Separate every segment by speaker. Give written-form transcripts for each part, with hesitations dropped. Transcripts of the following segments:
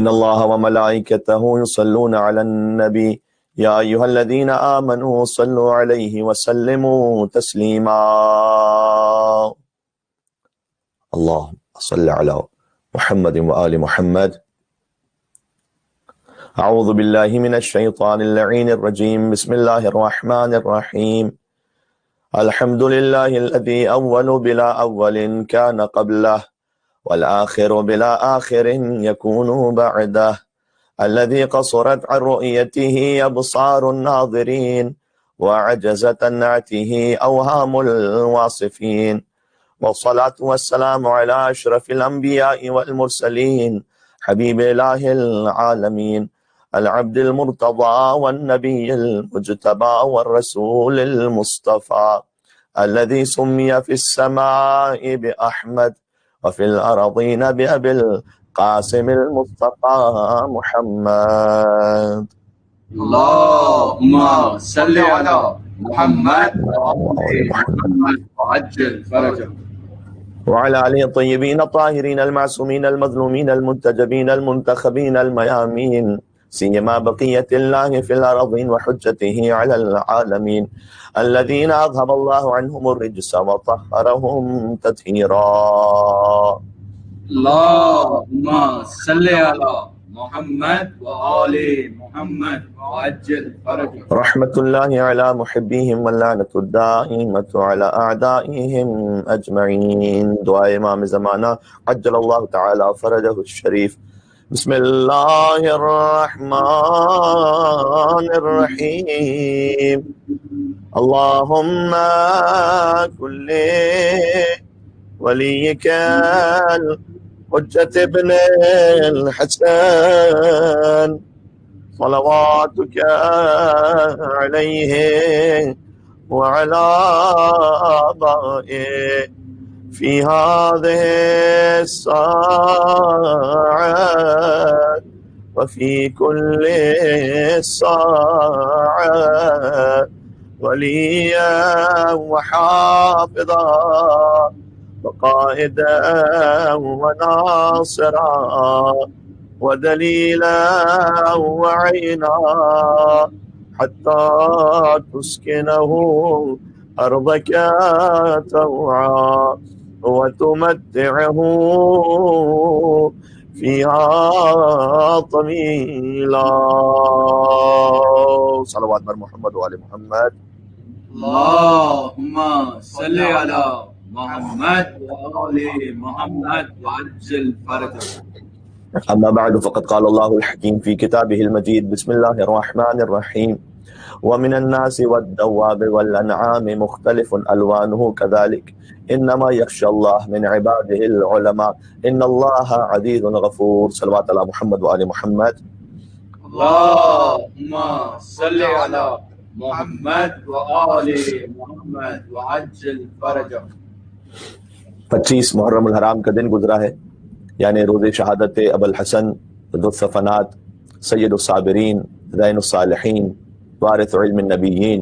Speaker 1: إن الله وملائكته يصلون على النبي يا أيها الذين آمنوا صلوا عليه وسلموا تسليما. اللهم صل على محمد وآل محمد. أعوذ بالله من الشيطان اللعين الرجيم. بسم الله الرحمن الرحيم. الحمد لله الذي أول بلا أول كان قبله والآخر بلا آخر يكون بعده، الذي قصرت عن رؤيته أبصار الناظرين وعجزت عن نعته أوهام الواصفين، والصلاة والسلام على أشرف الأنبياء والمرسلين حبيب إله العالمين العبد المرتضى والنبي المجتبى والرسول المصطفى، الذي سمي في السماء بأحمد وفي الأرضين بأبي القاسم المصطفى محمد.
Speaker 2: اللهم صل على محمد وآل محمد وعجل فرجه.
Speaker 1: وعلى آله الطيبين الطاهرين المعصومين المظلومين المنتجبين المنتخبين الميامين، سيما بقية الله في الأرضين وحجته على العالمين، الذين أذهب الله عنهم الرجس وطهرهم تطهيرا.
Speaker 2: اللهم صل على محمد وآل محمد وعجل فرجه.
Speaker 1: رحمة الله على محبيهم واللعنة الدائمة على أعدائهم أجمعين. دعاء امام زمانہ عجل اللہ تعالی فرجہ الشریف. بسم اللہ الرحمن الرحیم. اللهم كل وليك الحجة ابن الحسن صلواتك عليه وعلى آبائه في هذه الساعة وفي كل ساعة وليا وحافظا وقائدا وناصرا ودليلا وعينا حتى تسكنه أرضك طوعا وتمتعه فيها طويلا. صلوات بر محمد وآل محمد.
Speaker 2: اللهم صل على محمد وآل محمد وعجل فرجه.
Speaker 1: أما بعد فقد قال الله الحكيم في كتابه المجيد. بسم الله الرحمن الرحيم. ومن الناس والدواب والأنعام مختلف ألوانه كذلك إنما يخشى الله من عباده العلماء إن الله عزيز غفور. صلوات على محمد وآل محمد.
Speaker 2: اللهم صل على محمد وآل محمد وعجل فرجه.
Speaker 1: 25 محرم الحرام کا دن گزرا ہے، یعنی روز شہادت ابوالحسن ذو الصفنات سید الصابرین زین الصالحین وارث علم النبیین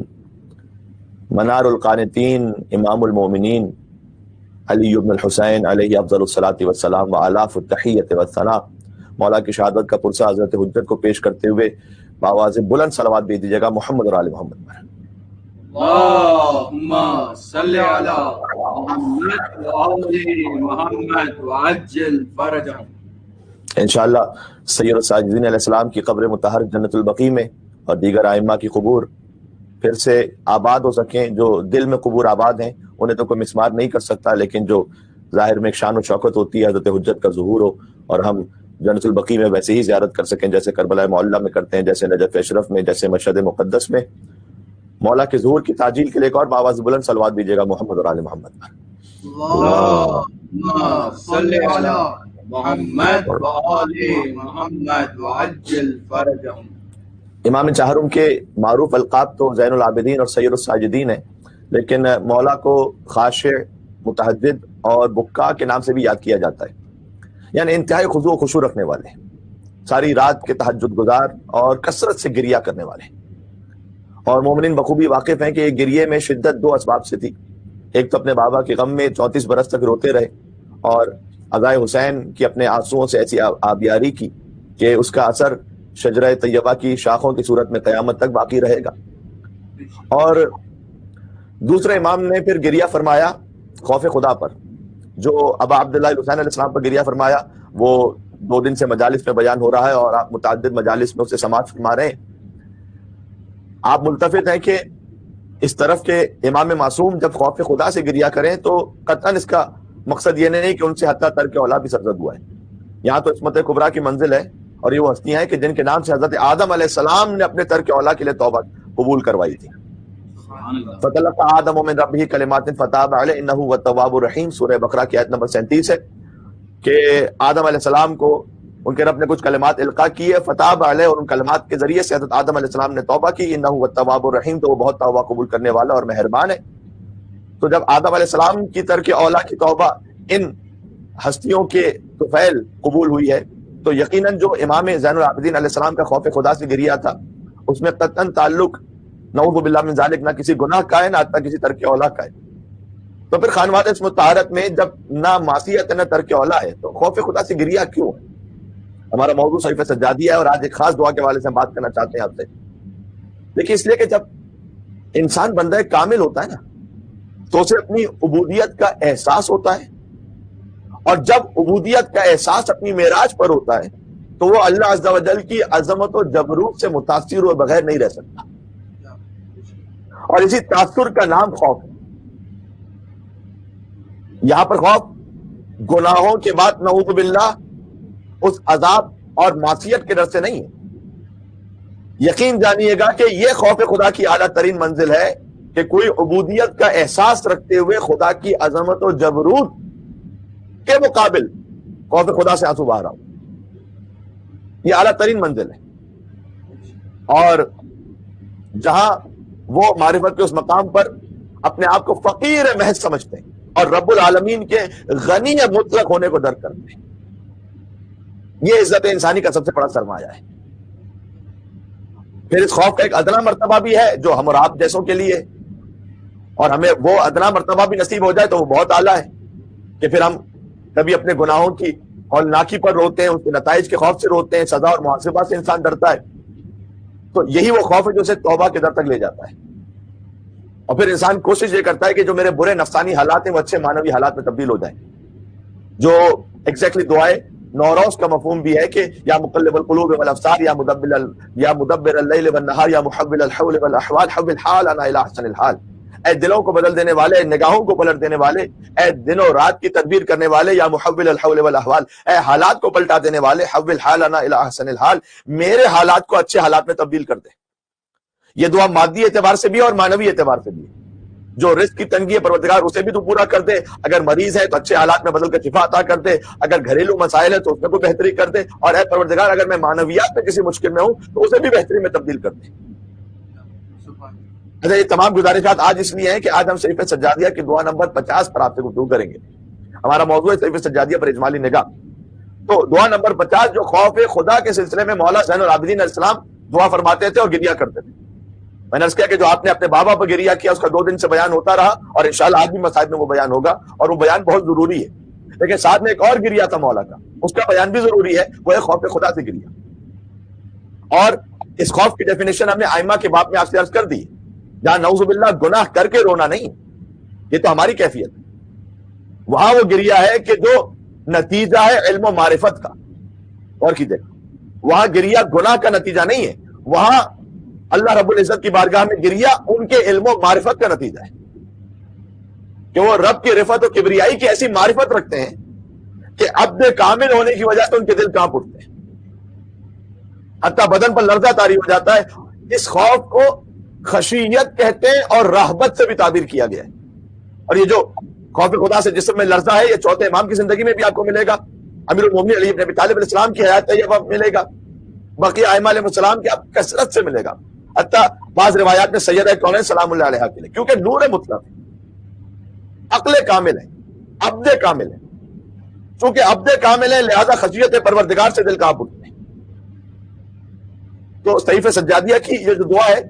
Speaker 1: منار القانتین امام المومنین علی بن الحسین علیہ افضل الصلاۃ والسلام وآلاف التحیۃ والثناء. مولا کی شہادت کا پرسہ حضرت حجت کو پیش کرتے ہوئے بآواز بلند صلوات بھیج دیجیے گا محمد اور آل محمد پر.
Speaker 2: اللهم صل على محمد وآل محمد وعجل فرجه.
Speaker 1: انشاءاللہ سید الساجدین علیہ السلام کی قبر مطہر جنت البقیع میں اور دیگر ائمہ کی قبور پھر سے آباد ہو سکیں. جو دل میں قبور آباد ہیں انہیں تو کوئی مسمار نہیں کر سکتا، لیکن جو ظاہر میں ایک شان و شوکت ہوتی ہے حضرت حجت کا ظہور ہو، اور ہم جنت البقیع میں ویسے ہی زیارت کر سکیں جیسے کربلا معلیٰ میں کرتے ہیں، جیسے نجف اشرف میں، جیسے مشہد مقدس میں. مولا کے ظہور کی تعجیل کے لیے ایک اور بآواز بلند صلوات دیجیے گا محمد اور آل محمد پر.
Speaker 2: اللهم صل على محمد وآل محمد وعجل فرجه.
Speaker 1: امام چہارم کے معروف القاب تو زین العابدین اور سید الساجدین ہیں، لیکن مولا کو خاشع، متحدد اور بکا کے نام سے بھی یاد کیا جاتا ہے، یعنی انتہائی خضوع و خشوع رکھنے والے، ساری رات کے تہجد گزار اور کثرت سے گریہ کرنے والے. اور مومنین بخوبی واقف ہیں کہ یہ گریے میں شدت دو اسباب سے تھی. ایک تو اپنے بابا کے غم میں 34 برس تک روتے رہے اور عزائے حسین کی اپنے آنسوؤں سے ایسی آبیاری کی کہ اس کا اثر شجرہ طیبہ کی شاخوں کی صورت میں قیامت تک باقی رہے گا۔ اور دوسرے امام نے پھر گریہ فرمایا خوف خدا پر، جو ابا عبداللہ الحسین علیہ السلام پر گریہ فرمایا، وہ 2 دن سے مجالس میں بیان ہو رہا ہے اور آپ متعدد مجالس میں اسے سماعت فرما رہے ہیں۔ آپ ملتفت ہیں کہ اس طرف کے امام معصوم جب خوف خدا سے گریہ کریں تو قطعاً اس کا مقصد یہ نہیں کہ ان سے حتیٰ ترک اولاد بھی سرزد ہوا ہے۔ یہاں تو عصمت کبریٰ کی منزل ہے، اور یہ وہ ہستیاں ہیں کہ جن کے نام سے حضرت آدم علیہ السلام نے اپنے ترک اولاد کے لیے توبہ قبول کروائی تھی۔ فَتَلَقَّىٰ آدَمُ مِن رَبِّهِ كَلِمَاتٍ فَتَابَ عَلَيْهِ إِنَّهُ هُوَ التَّوَّابُ الرَّحِيمُ، سورہ بقرہ کی آیت نمبر 37 ہے کہ آدم علیہ السلام کو ان کے رب نے کچھ کلمات القا کیے، فتاب علیہ، اور ان کلمات کے ذریعے سے حضرت آدم علیہ السلام نے توبہ کی، انہ هو التواب الرحیم، تو وہ بہت توبہ قبول کرنے والا اور مہربان ہے۔ تو جب آدم علیہ السلام کی ترک اولا کی توبہ ان ہستیوں کے طفیل قبول ہوئی ہے، تو یقیناً جو امام زین العابدین علیہ السلام کا خوف خدا سے گریہ تھا اس میں قطعاً تعلق نعوذ باللہ من ذالک نہ کسی گناہ کا ہے نہ حتیٰ کسی ترک اولا کا ہے۔ تو پھر خانواد اسم طہارت میں جب نہ معصیت ہے نہ ترک اولا ہے تو خوف خدا سے گریہ کیوں ہے؟ ہمارا موضوع صحیفہ سجادیہ ہے اور آج ایک خاص دعا کے حوالے سے ہم بات کرنا چاہتے ہیں آپ سے۔ دیکھیے، اس لیے کہ جب انسان بندہ کامل ہوتا ہے نا تو اسے اپنی عبودیت کا احساس ہوتا ہے، اور جب عبودیت کا احساس اپنی معراج پر ہوتا ہے تو وہ اللہ عز و جل کی عظمت و جبروت سے متاثر ہوئے بغیر نہیں رہ سکتا، اور اسی تاثر کا نام خوف ہے۔ یہاں پر خوف گناہوں کے بعد نعوذ باللہ اس عذاب اور معصیت کے ڈر سے نہیں ہے۔ یقین جانیے گا کہ یہ خوف خدا کی اعلیٰ ترین منزل ہے کہ کوئی عبودیت کا احساس رکھتے ہوئے خدا کی عظمت و جبروت کے مقابل خوف خدا سے آنسو بہا رہا ہوں، یہ اعلیٰ ترین منزل ہے۔ اور جہاں وہ معرفت کے اس مقام پر اپنے آپ کو فقیر محض سمجھتے ہیں اور رب العالمین کے غنی مطلق ہونے کو درک کرتے ہیں، یہ عزت انسانی کا سب سے بڑا سرمایہ ہے۔ پھر اس خوف کا ایک ادنا مرتبہ بھی ہے جو ہم اور آپ جیسوں کے لیے، اور ہمیں وہ ادنا مرتبہ بھی نصیب ہو جائے تو وہ بہت اعلیٰ ہے کہ پھر ہم کبھی اپنے گناہوں کی ہولناکی پر روتے ہیں، اس کے نتائج کے خوف سے روتے ہیں، سزا اور محاسبہ سے انسان ڈرتا ہے۔ تو یہی وہ خوف ہے جو اسے توبہ کے در تک لے جاتا ہے، اور پھر انسان کوشش یہ کرتا ہے کہ جو میرے برے نفسانی حالات ہیں وہ اچھے معنوی حالات میں تبدیل ہو جائیں، جو ایگزیکٹلی دعائے نوروز کا مفہوم بھی ہے کہ یا مقلب القلوب والابصار یا مدبر اللیل والنہار یا محول الحول والاحوال حول حالنا الی احسن الحال، اے دلوں کو بدل دینے والے، نگاہوں کو پلٹ دینے والے، اے دن و رات کی تدبیر کرنے والے، یا محول الحول والاحوال، اے حالات کو پلٹا دینے والے، حول حالنا الی احسن الحال، میرے حالات کو اچھے حالات میں تبدیل کر دے۔ یہ دعا مادی اعتبار سے بھی ہے اور معنوی اعتبار سے بھی ہے۔ جو رزق کی تنگی ہے پروردگار اسے بھی تو پورا کر دے، اگر مریض ہے تو اچھے حالات میں بدل کر شفا عطا کر دے، اگر گھریلو مسائل ہے تو اس میں کوئی بہتری کر دے، اور اے پروردگار اگر میں معنویات میں کسی مشکل میں ہوں تو اسے بھی بہتری میں تبدیل کر دے۔ اچھا، یہ تمام گزارشات آج اس لیے ہیں کہ آج ہم صحیفہ سجادیہ کی دعا نمبر 50 پر آپ سے گفتگو کریں گے۔ ہمارا موضوع ہے صحیفہ سجادیہ پر اجمالی نگاہ۔ تو دعا نمبر 50 جو خوف خدا کے سلسلے میں مولا زین العابدین علیہ السلام دعا فرماتے تھے اور گریہ کرتے تھے۔ میں نے عرض کیا کہ جو آپ نے اپنے بابا پر گریہ کیا اس کا 2 دن سے بیان ہوتا رہا، اور انشاءاللہ آج بھی مصائب میں وہ بیان ہوگا، اور وہ بیان بہت ضروری ہے۔ لیکن ساتھ میں ایک اور گریہ تھا مولا کا، اس کا بیان بھی ضروری ہے، وہ ہے خوف خدا سے گریہ۔ اور اس خوف کی ڈیفینیشن ہم نے ائمہ کے باب میں آپ سے عرض کر دی، جہاں نعوذ باللہ گناہ کر کے رونا نہیں، یہ تو ہماری کیفیت ہے، وہاں وہ گریہ ہے کہ جو نتیجہ ہے علم و معرفت کا۔ اور کیجیے، وہاں گریہ گناہ کا نتیجہ نہیں ہے، وہاں اللہ رب العزت کی بارگاہ میں گریہ ان کے علم و معرفت کا نتیجہ ہے کہ وہ رب کی رفعت و کبریائی کی ایسی معرفت رکھتے ہیں کہ عبد کامل ہونے کی وجہ سے ان کے دل کانپ اٹھتے ہیں، حتیٰ بدن پر لرزہ طاری ہو جاتا ہے۔ اس خوف کو خشیت کہتے ہیں اور رہبت سے بھی تعبیر کیا گیا ہے۔ اور یہ جو خوف خدا سے جسم میں لرزہ ہے، یہ چوتھے امام کی زندگی میں بھی آپ کو ملے گا، امیر المومنین علی بن ابی طالب علیہ السلام کی حیات طیبہ ملے گا، بقیہ ائمہ علیہ السلام کی آپ کثرت سے ملے گا، حتیٰ بعض روایات میں سیدہ کونین سلام اللہ علیہ کے لیے، کیونکہ نور مطلق ہے، عقل کامل ہے، عبد کامل ہے، چونکہ عبد کامل ہے لہذا خشیت پروردگار سے دل کانپ اٹھتے ہیں۔ تو صحیفہ سجادیہ کی یہ جو دعا ہے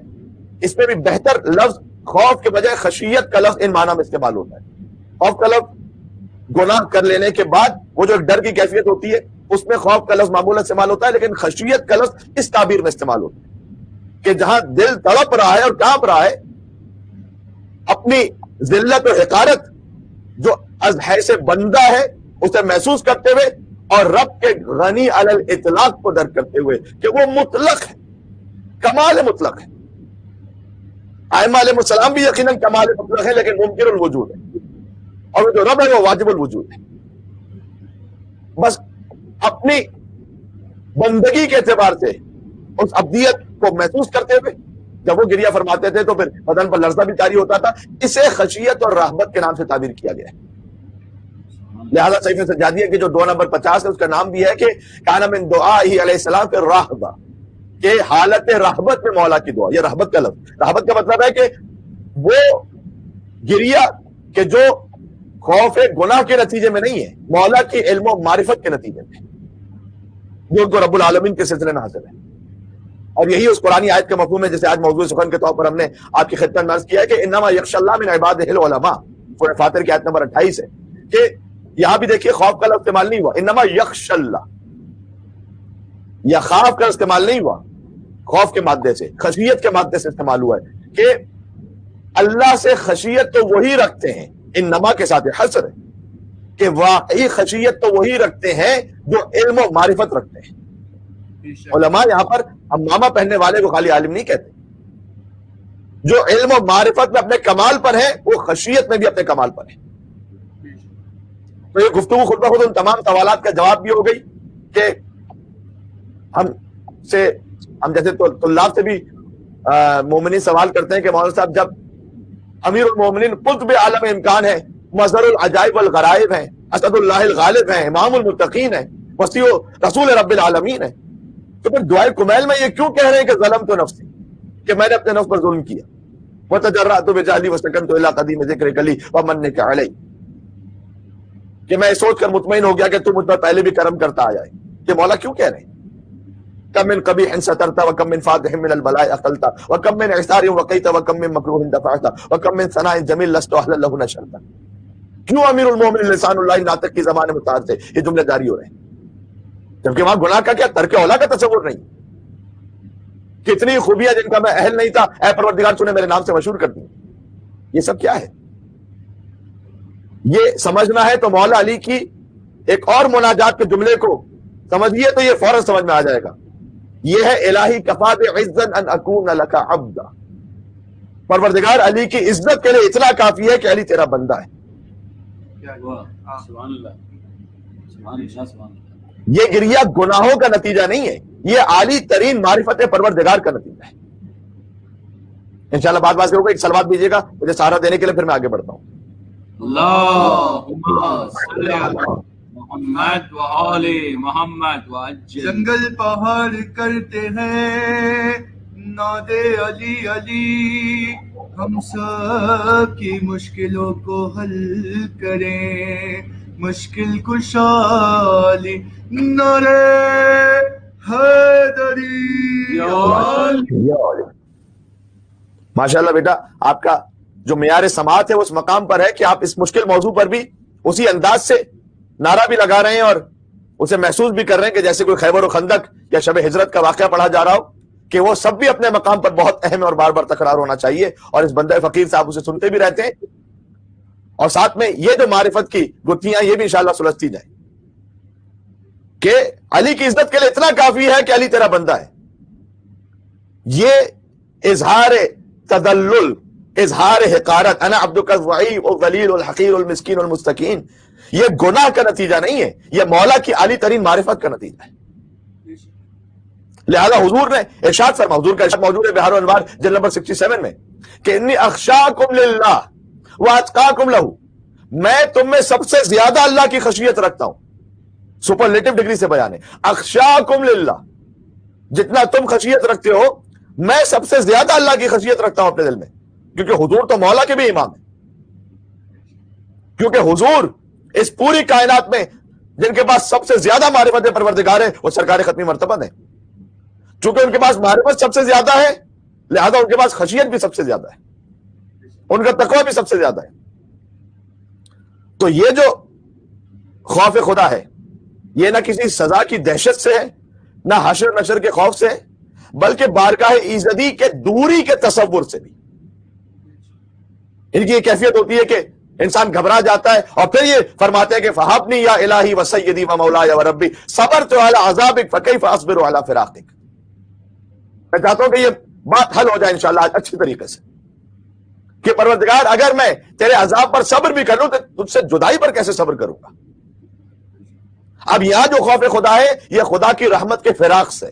Speaker 1: اس میں بھی بہتر لفظ خوف کے بجائے خشیت کا لفظ ان معنی میں استعمال ہوتا ہے۔ خوف کا لفظ گناہ کر لینے کے بعد وہ جو ایک ڈر کی کیفیت ہوتی ہے اس میں خوف کا لفظ معمولا استعمال ہوتا ہے، لیکن خشیت کا لفظ اس تعبیر میں استعمال ہوتا ہے کہ جہاں دل تڑپ رہا ہے اور کانپ رہا ہے اپنی ذلت و حقارت جو از حیث بندہ ہے اسے محسوس کرتے ہوئے، اور رب کے غنی علی الاطلاق کو درک کرتے ہوئے کہ وہ مطلق ہے، کمال مطلق ہے۔ ائمہ علیہ السلام بھی یقیناً کمال مطلق ہے، لیکن ممکن الوجود ہے، اور وہ جو رب ہے وہ واجب الوجود ہے۔ بس اپنی بندگی کے اعتبار سے اس ابدیت کو محسوس کرتے ہوئے جب وہ گریہ فرماتے تھے تو پھر بدن پر لرزہ بھی جاری ہوتا تھا۔ اسے خشیت اور رحمت کے نام سے تعبیر کیا گیا ہے۔ لہذا صحیفہ سجادیہ کی جو 2 نمبر 50 ہے اس کا نام بھی ہے کہ کان من دعائہ علیہ السلام فی الرہبہ، کہ حالت رحبت میں مولا کی دعا۔ یہ رحبت کا لفظ، رحبت کا مطلب ہے کہ وہ گریہ کہ جو خوف گناہ کے نتیجے میں نہیں ہے، مولا کی علم و معرفت کے نتیجے میں، جو ان کو رب العالمین کے سلسلے میں حاصل ہے۔ اور یہی اس قرآنی آیت کا مفہوم ہے جسے آج موضوع سخن کے طور پر ہم نے آپ کی خدمت میں عرض کیا ہے کہ انما یخشی اللہ من عبادہ العلماء، سورہ فاطر کی آیت نمبر 28 ہے کہ یہاں بھی دیکھیے خوف کا لفظ استعمال نہیں ہوا، انما یخشی اللہ، یا خوف کا استعمال نہیں ہوا خوف کے مادے سے، خشیت کے مادے سے استعمال ہوا ہے کہ اللہ سے خشیت تو وہی رکھتے ہیں، انما کے ساتھ حصر ہے کہ واقعی خشیت تو وہی رکھتے ہیں جو علم و معرفت رکھتے ہیں۔ علماء یہاں پر امامہ پہننے والے کو خالی عالم نہیں کہتے، جو علم و معرفت میں اپنے کمال پر ہے وہ خشیت میں بھی اپنے کمال پر ہے۔ تو یہ گفتگو خود بخود ان تمام سوالات کا جواب بھی ہو گئی کہ ہم جیسے طلاب سے بھی مومنین سوال کرتے ہیں کہ مولانا صاحب جب امیر المومنین قطب عالم امکان ہے، مظہر العجائب والغرائب ہیں، اسد اللہ الغالب ہیں، امام المتقین ہیں، وسیع رسول رب العالمین ہیں، تو پھر دعائے کمیل میں یہ کیوں کہہ رہے ہیں کہ ظلمت نفسی، کہ میں نے اپنے نفس پر ظلم کیا، وتجرأت بجہلی وسکنت الی قدیم ذکر کلی ومنک علی، کہ میں سوچ کر مطمئن ہو گیا کہ تو مجھ پر پہلے بھی کرم کرتا آیا ہے۔ کہ مولا کیوں کہہ رہے ہیں کم من قبیح سترت وکم من فاتح من البلاء اقلت وکم من اعصار وقیت وکم من مکروہ دفعت وکم من ثناء جمیل لست اہلا لہ نشرت۔ کیوں امیر المومنین لسان اللہ ناطق کی زبان متعارف سے یہ جملے جاری ہو رہے ہیں، جبکہ وہاں گناہ کا کیا ترک اولا کا تصور نہیں۔ کتنی خوبیاں جن کا میں اہل نہیں تھا اے پروردگار تو نے میرے نام سے مشہور کر دی۔ یہ سب کیا ہے؟ یہ سمجھنا ہے تو مولا علی کی ایک اور مناجات کے جملے کو سمجھیے تو یہ فوراً سمجھ میں آ جائے گا۔ یہ ہے الہی کفا بعزا ان اکون لک عبدا، پروردگار علی کی عزت کے لیے اتنا کافی ہے کہ علی تیرا بندہ ہے۔ یہ گریہ گناہوں کا نتیجہ نہیں ہے، یہ عالی ترین معرفت پروردگار کا نتیجہ ہے۔ انشاءاللہ بعد سے ہوگا، ایک سلوات دیجیے گا مجھے سہارا دینے کے لیے، پھر میں آگے بڑھتا ہوں۔
Speaker 2: اللہم صلی علی محمد و آل محمد وعجل۔
Speaker 3: جنگل پہاڑ کرتے ہیں نادے علی علی، ہم سب کی مشکلوں کو حل کریں، مشکل کشا علی نعرے حیدری۔
Speaker 1: ماشاءاللہ بیٹا، آپ کا جو معیار سماعت ہے وہ اس مقام پر ہے کہ آپ اس مشکل موضوع پر بھی اسی انداز سے نعرہ بھی لگا رہے ہیں اور اسے محسوس بھی کر رہے ہیں کہ جیسے کوئی خیبر و خندق یا شب ہجرت کا واقعہ پڑھا جا رہا ہو، کہ وہ سب بھی اپنے مقام پر بہت اہم اور بار بار تکرار ہونا چاہیے، اور اس بندہ فقیر صاحب اسے سنتے بھی رہتے ہیں، اور ساتھ میں یہ جو معرفت کی گتھیاں یہ بھی انشاءاللہ سلجھتی جائیں کہ علی کی عزت کے لیے اتنا کافی ہے کہ علی تیرا بندہ ہے۔ یہ اظہار تدلل، اظہار حقارت، انا عبدک الضعیف الذلیل الحقیر المسکین المستکین، یہ گناہ کا نتیجہ نہیں ہے، یہ مولا کی عالی ترین معرفت کا نتیجہ ہے۔ لہذا حضور نے ارشاد فرمایا، حضور کا ارشاد موجود ہے بہار الانوار جلد نمبر 67 میں کہ انی اخشاکم للہ واتقاکم لہ، میں تم میں سب سے زیادہ اللہ کی خشیت رکھتا ہوں۔ سپرلیٹو ڈگری سے بیان ہے، اخشاکم للہ، جتنا تم خشیت رکھتے ہو میں سب سے زیادہ اللہ کی خشیت رکھتا ہوں اپنے دل میں، کیونکہ حضور تو مولا کے بھی امام ہے، کیونکہ حضور اس پوری کائنات میں جن کے پاس سب سے زیادہ معرفت پروردگار ہے وہ سرکار ختمی مرتبہ ہے۔ چونکہ ان کے پاس معرفت سب سے زیادہ ہے لہذا ان کے پاس خشیت بھی سب سے زیادہ ہے، ان کا تقوی بھی سب سے زیادہ ہے۔ تو یہ جو خوف خدا ہے یہ نہ کسی سزا کی دہشت سے ہے، نہ حشر نشر کے خوف سے ہے، بلکہ بارگاہ ایزدی کے دوری کے تصور سے بھی۔ ان کی یہ کیفیت ہوتی ہے کہ انسان گھبرا جاتا ہے، اور پھر یہ فرماتے ہیں کہ فہبنی یا الہی و سیدی و مولایا و ربی صبرت علی عذابک فکیف اصبر علی فراقک۔ میں چاہتا ہوں کہ یہ بات حل ہو جائے انشاءاللہ آج اچھی طریقے سے، کہ پروردگار اگر میں تیرے عذاب پر صبر بھی کر لوں تو تجھ سے جدائی پر کیسے صبر کروں گا۔ اب یہاں جو خوف خدا ہے یہ خدا کی رحمت کے فراق سے،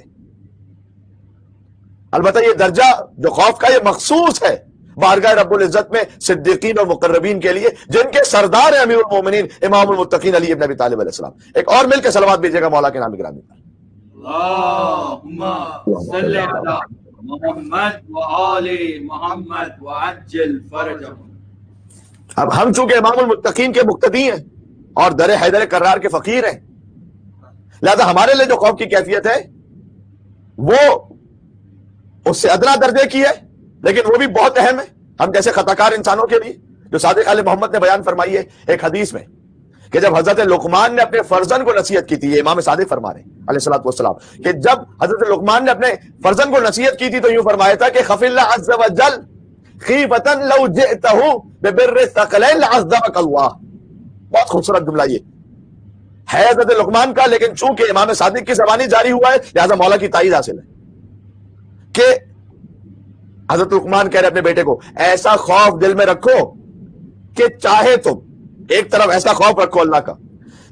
Speaker 1: البتہ یہ درجہ جو خوف کا یہ مخصوص ہے بارگاہ رب العزت میں صدیقین اور مقربین کے لیے، جن کے سردار ہیں امیر المومنین امام المتقین علی ابن ابی طالب علیہ السلام۔ ایک اور مل کے صلوات بھیجیے گا مولا کے نام گرامی پر۔
Speaker 2: اللهم صل على محمد وآل محمد وعجل فرجهم۔
Speaker 1: اب ہم چونکہ امام المتقین کے مقتدی ہیں اور در حیدر کرار کے فقیر ہیں، لہذا ہمارے لیے جو خوف کی کیفیت ہے وہ اس سے ادنا درجے کی ہے، لیکن وہ بھی بہت اہم ہے ہم جیسے خطاکار انسانوں کے لیے، جو صادق آل محمد نے بیان فرمائی ہے ایک حدیث میں، کہ جب حضرت لقمان نے اپنے فرزند کو نصیحت کی تھی، یہ امام صادق فرما رہے ہیں علیہ الصلوۃ والسلام، کہ جب حضرت لقمان نے اپنے فرزند کو نصیحت کی تھی تو یوں فرمایا تھا کہ خف اللہ عز وجل خیفۃ لو جئتہ ببر الثقلین لعذبک اللہ۔ بہت خوبصورت جملہ یہ ہے حضرت لقمان کا، لیکن چونکہ امام صادق کی زبانی جاری ہوا ہے لہذا مولا کی تائید حاصل ہے کہ حضرت لقمان کہہ رہے اپنے بیٹے کو ایسا خوف دل میں رکھو کہ چاہے تم، ایک طرف ایسا خوف رکھو اللہ کا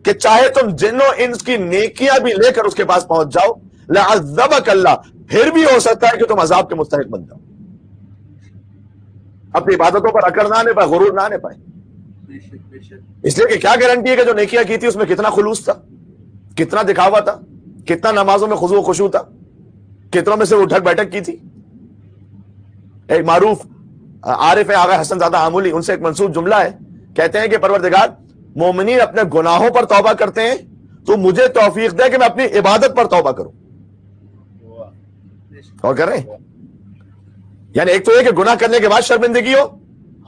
Speaker 1: کہ چاہے تم جنوں انس کی نیکیاں بھی لے کر اس کے پاس پہنچ جاؤ، لعذبک اللہ، پھر بھی ہو سکتا ہے کہ تم عذاب کے مستحق بن جاؤ، اپنی عبادتوں پر اکڑ نہ آنے پائے، غرور نہ آنے پائے۔ اس لیے کہ کیا گارنٹی ہے کہ جو نیکیاں کی تھی اس میں کتنا خلوص تھا، کتنا دکھاوا تھا، کتنا نمازوں میں خضوع و خشوع تھا، کتنوں میں سے اٹھک بیٹھک کی تھی۔ ایک معروف عارف ہے آغا حسن زادہ آمولی، ان سے ایک منسوب جملہ ہے، کہتے ہیں کہ پروردگار مومنین اپنے گناہوں پر توبہ کرتے ہیں تو مجھے توفیق دے کہ میں اپنی عبادت پر توبہ کروں۔ اور کر رہے ہیں یعنی ایک تو یہ کہ گناہ کرنے کے بعد شرمندگی ہو،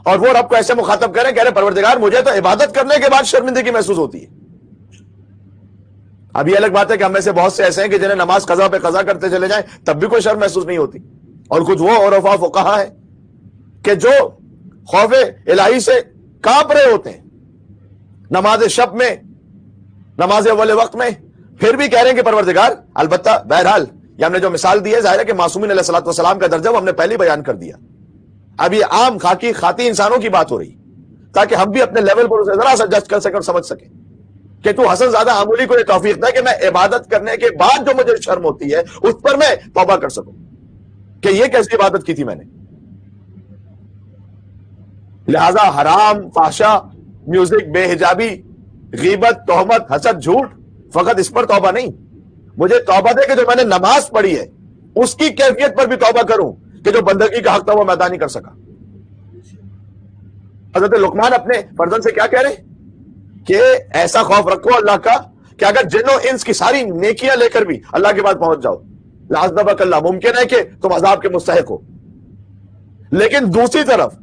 Speaker 1: اور وہ رب کو ایسے مخاطب کریں کہ ارے پروردگار مجھے تو عبادت کرنے کے بعد شرمندگی محسوس ہوتی ہے۔ اب یہ الگ بات ہے کہ ہم میں سے بہت سے ایسے ہیں کہ جنہیں نماز قضا پہ قضا کرتے چلے جائیں تب بھی کوئی شرم محسوس نہیں ہوتی، اور کچھ وہ عرفاء فقہا ہے کہ جو خوف الہی سے کانپ رہے ہوتے ہیں نماز شب میں، نماز اول وقت میں، پھر بھی کہہ رہے ہیں کہ پروردگار، البتہ بہرحال یہ ہم نے جو مثال دی ہے ظاہر ہے کہ معصومین علیہ الصلوۃ والسلام کا درجہ وہ ہم نے پہلے بیان کر دیا، اب یہ عام خاکی خاطی انسانوں کی بات ہو رہی تاکہ ہم بھی اپنے لیول پر اسے ذرا سا جج کر سکیں اور سمجھ سکیں کہ تو حسن زادہ آمولی کو یہ توفیق دے کہ میں عبادت کرنے کے بعد جو مجھے شرم ہوتی ہے اس پر میں توبہ کر سکوں کہ یہ کیسی عبادت کی تھی میں نے۔ لہذا حرام، فحشا، میوزک، بے حجابی، غیبت، تہمت، حسد، جھوٹ، فقط اس پر توبہ نہیں، مجھے توبہ دے کہ جو میں نے نماز پڑھی ہے اس کی کیفیت پر بھی توبہ کروں کہ جو بندگی کا حق تھا وہ میں ادا نہیں کر سکا۔ حضرت لقمان اپنے فرزند سے کیا کہہ رہے کہ ایسا خوف رکھو اللہ کا کہ اگر جن و انس کی ساری نیکیاں لے کر بھی اللہ کے پاس پہنچ جاؤ، لعذبک اللہ، ممکن ہے کہ تم عذاب کے مستحق ہو، لیکن دوسری طرف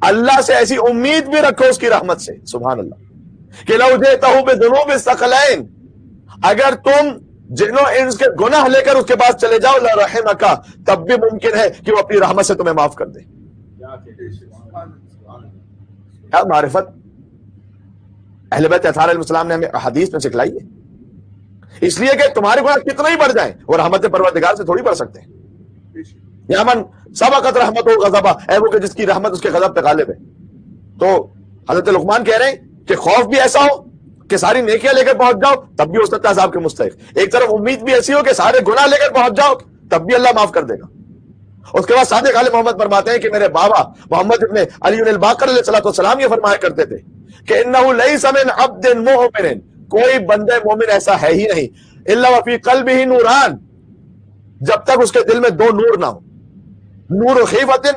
Speaker 1: اللہ سے ایسی امید بھی رکھو اس کی رحمت سے، سبحان اللہ، کہ لو جئتہ بذنوب الثقلین، اگر تم جن و انس کے گناہ لے کر اس کے پاس چلے جاؤ لرحمک، تب بھی ممکن ہے کہ وہ اپنی رحمت سے تمہیں معاف کر دے۔ کیا معرفت اہل بیت اطہار علیہ السلام نے ہمیں حدیث میں سکھلائی ہے، اس لیے کہ تمہارے گناہ کتنا ہی بڑھ جائیں وہ رحمت پروردگار سے تھوڑی بڑھ سکتے ہیں۔ یا من سبقت رحمت و غضبہ، اے وہ کہ جس کی رحمت اس کے غضب پہ غالب ہے۔ تو حضرت لقمان کہہ رہے ہیں کہ خوف بھی ایسا ہو کہ ساری نیکیاں لے کر پہنچ جاؤ تب بھی ہو سکتا ہے عذاب کے مستحق، ایک طرف امید بھی ایسی ہو کہ سارے گناہ لے کر پہنچ جاؤ تب بھی اللہ معاف کر دے گا۔ اس کے بعد صادق آل محمد فرماتے ہیں کہ میرے بابا محمد ابن علی الباقر علیہ الصلوۃ والسلام یہ فرمایا کرتے تھے کہ انہ لیس من عبد مؤمن، کوئی بندے مومن ایسا ہے ہی نہیں، الا وفی قلبہ نوران، جب تک اس کے دل میں دو نور نہ ہو، نور خیفت،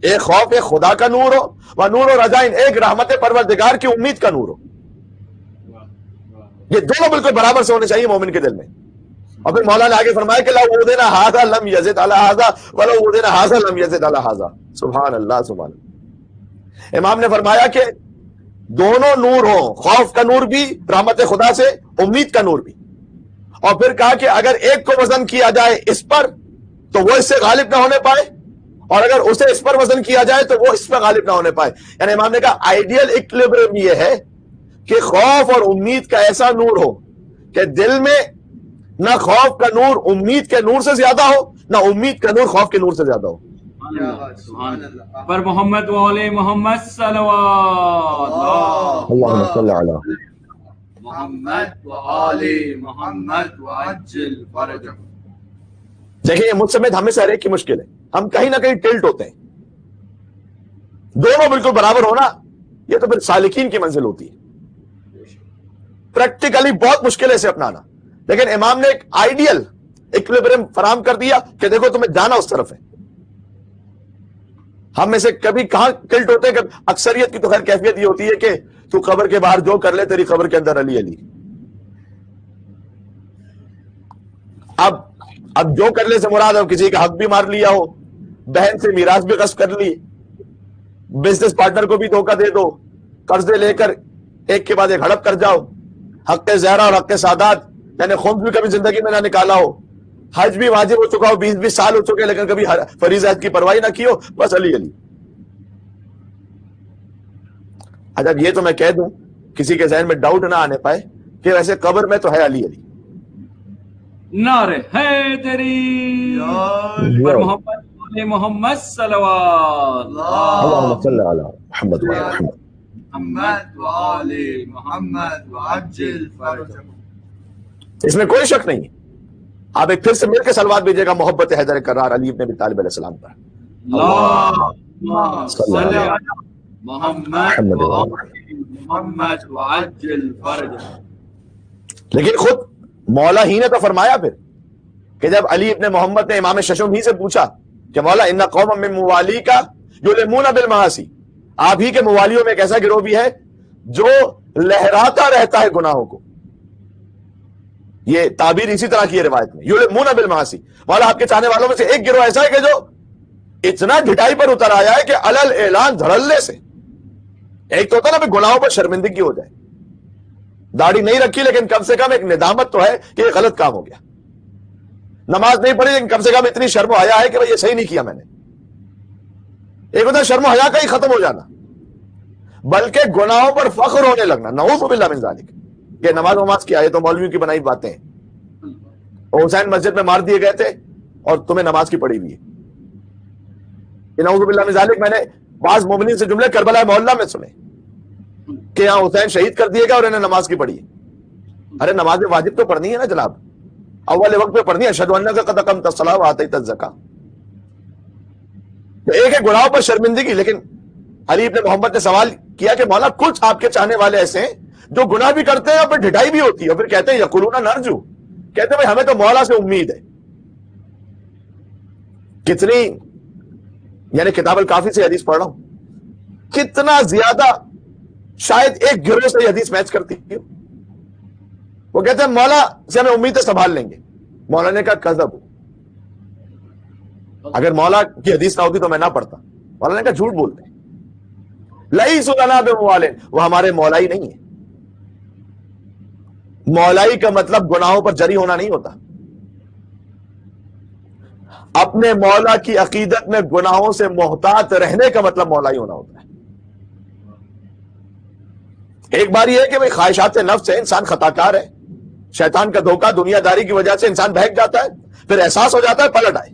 Speaker 1: ایک خوف خدا کا نور ہو، و نور و رجائن، ایک رحمت پروردگار کی امید کا نور ہو۔ یہ دونوں بالکل برابر سے ہونے چاہیے مومن کے دل میں۔ اور پھر مولانا آگے فرمایا کہ لو اوذنا ھذا لم یزد علی ھذا ولو اوذنا ھذا لم یزد علی ھذا، سبحان اللہ سبحان اللہ۔ امام نے فرمایا کہ دونوں نور ہوں، خوف کا نور بھی رحمت خدا سے، امید کا نور بھی. اور پھر کہا کہ اگر ایک کو وزن کیا جائے اس پر تو وہ اس سے غالب نہ ہونے پائے، اور اگر اسے اس پر وزن کیا جائے تو وہ اس پر غالب نہ ہونے پائے. یعنی امام نے کہا آئیڈیل ایکولیبریم یہ ہے کہ خوف اور امید کا ایسا نور ہو کہ دل میں نہ خوف کا نور امید کے نور سے زیادہ ہو، نہ امید کا نور خوف کے نور سے زیادہ ہو.
Speaker 2: پر محمد والے محمد صلوات
Speaker 1: اللہم صلی علی
Speaker 2: محمد وآل محمد وعجل فرجہ.
Speaker 1: دیکھیں یہ مجھ سمیت ہمیں سے ہر ایک کی مشکل ہے، ہم کہیں نہ کہیں ٹلٹ ہوتے ہیں. دونوں بالکل برابر ہونا یہ تو پھر سالکین کی منزل ہوتی ہے، پریکٹیکلی بہت مشکل ہے اسے اپنانا. لیکن امام نے ایک آئیڈیل ایکولیبریم فراہم کر دیا کہ دیکھو تمہیں جانا اس طرف ہے. ہم میں سے کبھی کہاں ٹلٹ ہوتے ہیں کہ اکثریت کی تو خیر کیفیت یہ ہوتی ہے کہ تو قبر کے باہر جو کر لے تیری قبر کے اندر علی علی. اب جو کر لے سے مراد ہے کسی کا حق بھی مار لیا ہو، بہن سے میراث بھی غصب کر لی، بزنس پارٹنر کو بھی دھوکہ دے دو، قرضے لے کر ایک کے بعد ایک ہڑپ کر جاؤ، حق زہرا اور حق سادات یعنی خمس بھی کبھی زندگی میں نہ نکالا ہو، حج بھی واجب ہو چکا ہو، 20 سال ہو چکے لیکن کبھی فریضہ حج کی پرواہی نہ کی ہو، بس علی علی. اچھا یہ تو میں کہہ دوں کسی کے ذہن میں ڈاؤٹ نہ آنے پائے کہ ویسے قبر میں تو ہے علی علی.
Speaker 2: نعرہ حیدری پر محمد والے محمد صلوات
Speaker 1: اللہم صلی علی محمد و علی محمد.
Speaker 3: محمد وآل محمد وعجل فرجہ.
Speaker 1: اس میں کوئی شک نہیں ہے. آپ ایک پھر سے مل کے صلوات بھیجیے گا محبت حیدر کرار علی ابن ابی طالب علیہ السلام پر.
Speaker 2: اللہم صلی علی محمد وآل محمد وعجل فرجہ.
Speaker 1: لیکن خود مولا ہی نے تو فرمایا پھر کہ جب علی ابن محمد نے امام ششم ہی سے پوچھا کہ مولا ان قوم من موالی کا یلمون بالمعاصی، آپ ہی کے موالیوں میں ایک ایسا گروہ بھی ہے جو لہراتا رہتا ہے گناہوں کو. یہ تعبیر اسی طرح کی ہے روایت میں، یلمون بالمعاصی. مولا آپ کے چاہنے والوں میں سے ایک گروہ ایسا ہے کہ جو اتنا ڈھٹائی پر اتر آیا ہے کہ علل اعلان دھڑلے سے. ایک تو ہوتا نا کہ گناہوں پر شرمندگی ہو جائے، داڑھی نہیں رکھی لیکن کم سے کم ایک ندامت تو ہے کہ یہ غلط کام ہو گیا، نماز نہیں پڑھی لیکن کم سے کم اتنی شرم و حیا ہے کہ بھئی یہ صحیح نہیں کیا میں نے. ایک ہوتا شرم و حیا کا ہی ختم ہو جانا، بلکہ گناہوں پر فخر ہونے لگنا. نعوذ باللہ من ذالک کہ نماز کیا ہے تو مولویوں کی بنائی باتیں ہیں. حسین مسجد میں مار دیے گئے تھے اور تمہیں نماز کی پڑھی ہوئی ہے. یہ نعوذ باللہ من ذالک میں نے بعض مومنین سے جملے کربلا محلہ میں سنے کہ یہاں حسین شہید کر دیے گا اور انہیں نماز کی پڑھی ہے. ارے نماز واجب تو پڑھنی ہے نا جناب، اول وقت پہ پڑھنی ہے. اشہدو انک قد اقمت الصلاۃ وآتیت الزکاۃ. تو ایک ہے گناہوں پر شرمندگی. لیکن علی ابن محمد نے سوال کیا کہ مولا کچھ آپ کے چاہنے والے ایسے ہیں جو گناہ بھی کرتے ہیں اور پھر ڈھٹائی بھی ہوتی ہے اور پھر کہتے ہیں یقولون نرجو، کہتے ہیں بھائی ہمیں تو مولا سے امید ہے. کتنی یعنی کتاب الکافی سے حدیث پڑھ رہا ہوں، کتنا زیادہ شاید ایک گروہ سے یہ حدیث میچ کرتی ہے. وہ کہتے ہیں مولا سے ہمیں امیدیں سنبھال لیں گے. مولا نے کہا کذب، اگر مولا کی حدیث نہ ہوتی تو میں نہ پڑھتا. مولا نے کہا جھوٹ بولتے ہیں، لیسوا لنا بموالین، وہ ہمارے مولائی نہیں ہے. مولائی کا مطلب گناہوں پر جری ہونا نہیں ہوتا. اپنے مولا کی عقیدت میں گناہوں سے محتاط رہنے کا مطلب مولائی ہونا ہوتا ہے. ایک بار یہ ہے کہ خواہشات نفس سے انسان خطا کار ہے، شیطان کا دھوکہ دنیا داری کی وجہ سے انسان بہک جاتا ہے، پھر احساس ہو جاتا ہے پلٹ آئے.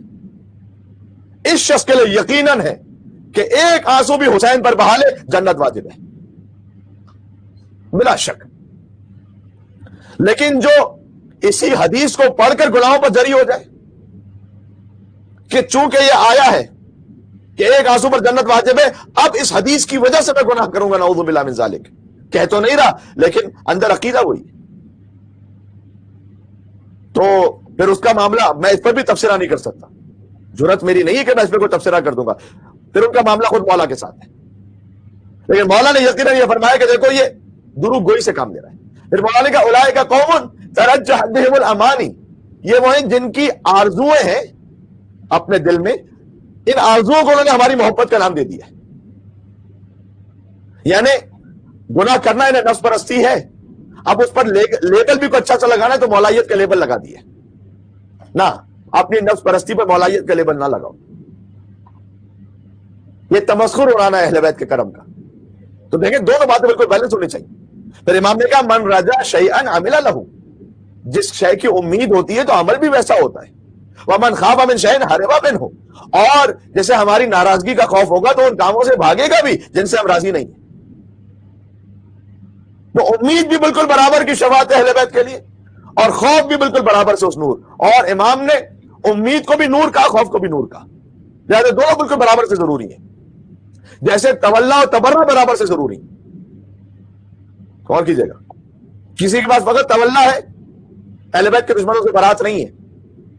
Speaker 1: اس شخص کے لیے یقیناً ہے کہ ایک آنسو بھی حسین پر بہا لے جنت واجب ہے بلا شک. لیکن جو اسی حدیث کو پڑھ کر گناہوں پر جری ہو جائے کہ چونکہ یہ آیا ہے کہ ایک آنسو پر جنت واجب ہے، اب اس حدیث کی وجہ سے میں گناہ کروں گا، نعوذ باللہ من ذالک. کہہ تو نہیں رہا لیکن اندر عقیدہ وہی ہے. تو پھر اس کا معاملہ میں اس پر بھی تبصرہ نہیں کر سکتا، جرات میری نہیں ہے کہ میں اس پہ کوئی تبصرہ کر دوں گا. پھر ان کا معاملہ خود مولا کے ساتھ ہے. لیکن مولا نے یقیناً یہ فرمایا کہ دیکھو یہ دروغ گوئی سے کام لے رہا ہے. پھر مولا نے کہا اولئک قوم ترجح بهم الامانی، یہ وہ ہیں جن کی آرزویں ہیں اپنے دل میں، ان آرزوؤں کو انہوں نے ہماری محبت کا نام دے دیا ہے. یعنی گناہ کرنا انہیں نفس پرستی ہے. اب اس پر لیبل بھی کوئی اچھا سا لگانا ہے تو مولائیت کا لیبل لگا دیے. نہ، اپنی نفس پرستی پر مولائیت کا لیبل نہ لگاؤ. یہ تمسخر اڑانا ہے اہل بیت کے کرم کا. تو دیکھیں دونوں باتیں بالکل بیلنس ہونی چاہیے. پھر امام نے کہا من رجا شیئا عمل لہ، جس شے کی امید ہوتی ہے تو عمل بھی ویسا ہوتا ہے. ومن خاف من شیئا ہرب منہ، اور جیسے ہماری ناراضگی کا خوف ہوگا تو ان کاموں سے بھاگے گا بھی جن سے ہم راضی نہیں ہیں. تو امید بھی بالکل برابر کی شفاعت اہل بیت کے لیے، اور خوف بھی بالکل برابر سے اس نور. اور امام نے امید کو بھی نور کہا، خوف کو بھی نور کہا. لہذا دونوں بالکل برابر سے ضروری ہیں، جیسے تولا اور تبرہ برابر سے ضروری. اور کیجئے گا، کسی کے پاس فقط تولا ہے، اہل بیت کے دشمنوں سے برات نہیں ہے.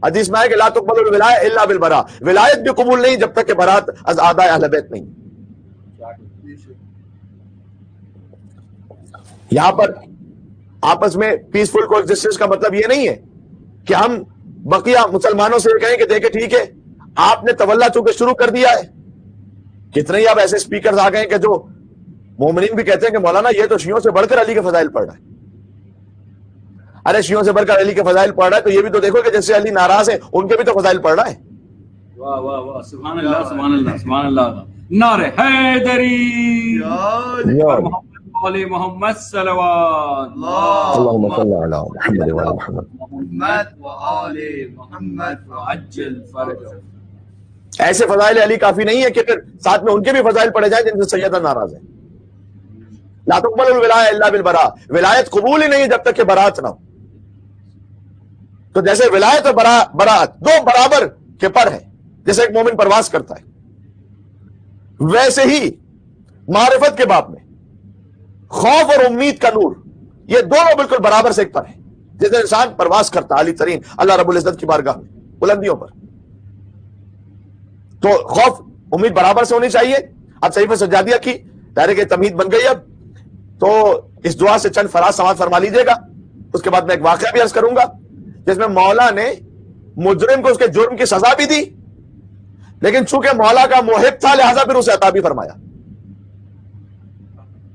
Speaker 1: حدیث میں ہے کہ لا تقبل الولایہ الا بالبراء، ولایت بھی قبول نہیں جب تک کہ برات از اعداء اہل بیت نہیں. یہاں پر آپس میں پیسفل کو ایگزسٹنس کا مطلب یہ نہیں ہے کہ ہم بقیہ مسلمانوں سے کہیں کہ دیکھیں ٹھیک ہے آپ نے تولا چونکہ شروع کر دیا ہے. کتنے ہی اب ایسے سپیکرز آ گئے کہ جو مومنین بھی کہتے ہیں کہ مولانا یہ تو شیعوں سے بڑھ کر علی کے فضائل پڑھ رہا ہے. ارے شیعوں سے بڑھ کر علی کے فضائل پڑھ رہا ہے تو یہ بھی تو دیکھو کہ جیسے علی ناراض ہے ان کے بھی تو فضائل پڑھ رہا ہے.
Speaker 2: واہ واہ واہ، سبحان اللہ سبحان اللہ سبحان اللہ. نعرہ حیدری، علی محمد صلوات
Speaker 1: اللہم صلی علی محمد وعلی محمد.
Speaker 3: محمد وآل محمد
Speaker 2: وعجل فرجہ.
Speaker 1: ایسے فضائل علی کافی نہیں ہے کہ پھر ساتھ میں ان کے بھی فضائل پڑھے جائیں جن سے سیدہ ناراض ہے. لا تقبل الولایہ الا بالبراء، ولایت قبول ہی نہیں جب تک کہ برات نہ ہو. تو جیسے ولایت اور برات دو برابر کے پر ہیں، جیسے ایک مومن پرواز کرتا ہے، ویسے ہی معرفت کے باب میں خوف اور امید کا نور، یہ دونوں بالکل برابر سے ایک پر ہیں. جس انسان پرواز کرتا ہے علی ترین اللہ رب العزت کی بارگاہ میں بلندیوں پر، تو خوف امید برابر سے ہونی چاہیے. اب صحیفہ سجادیہ کی دائرے کی تمہید بن گئی. اب تو اس دعا سے چند فراز سماعت فرما لیجیے گا. اس کے بعد میں ایک واقعہ بھی عرض کروں گا جس میں مولا نے مجرم کو اس کے جرم کی سزا بھی دی، لیکن چونکہ مولا کا محب تھا لہذا پھر اسے عطا بھی فرمایا.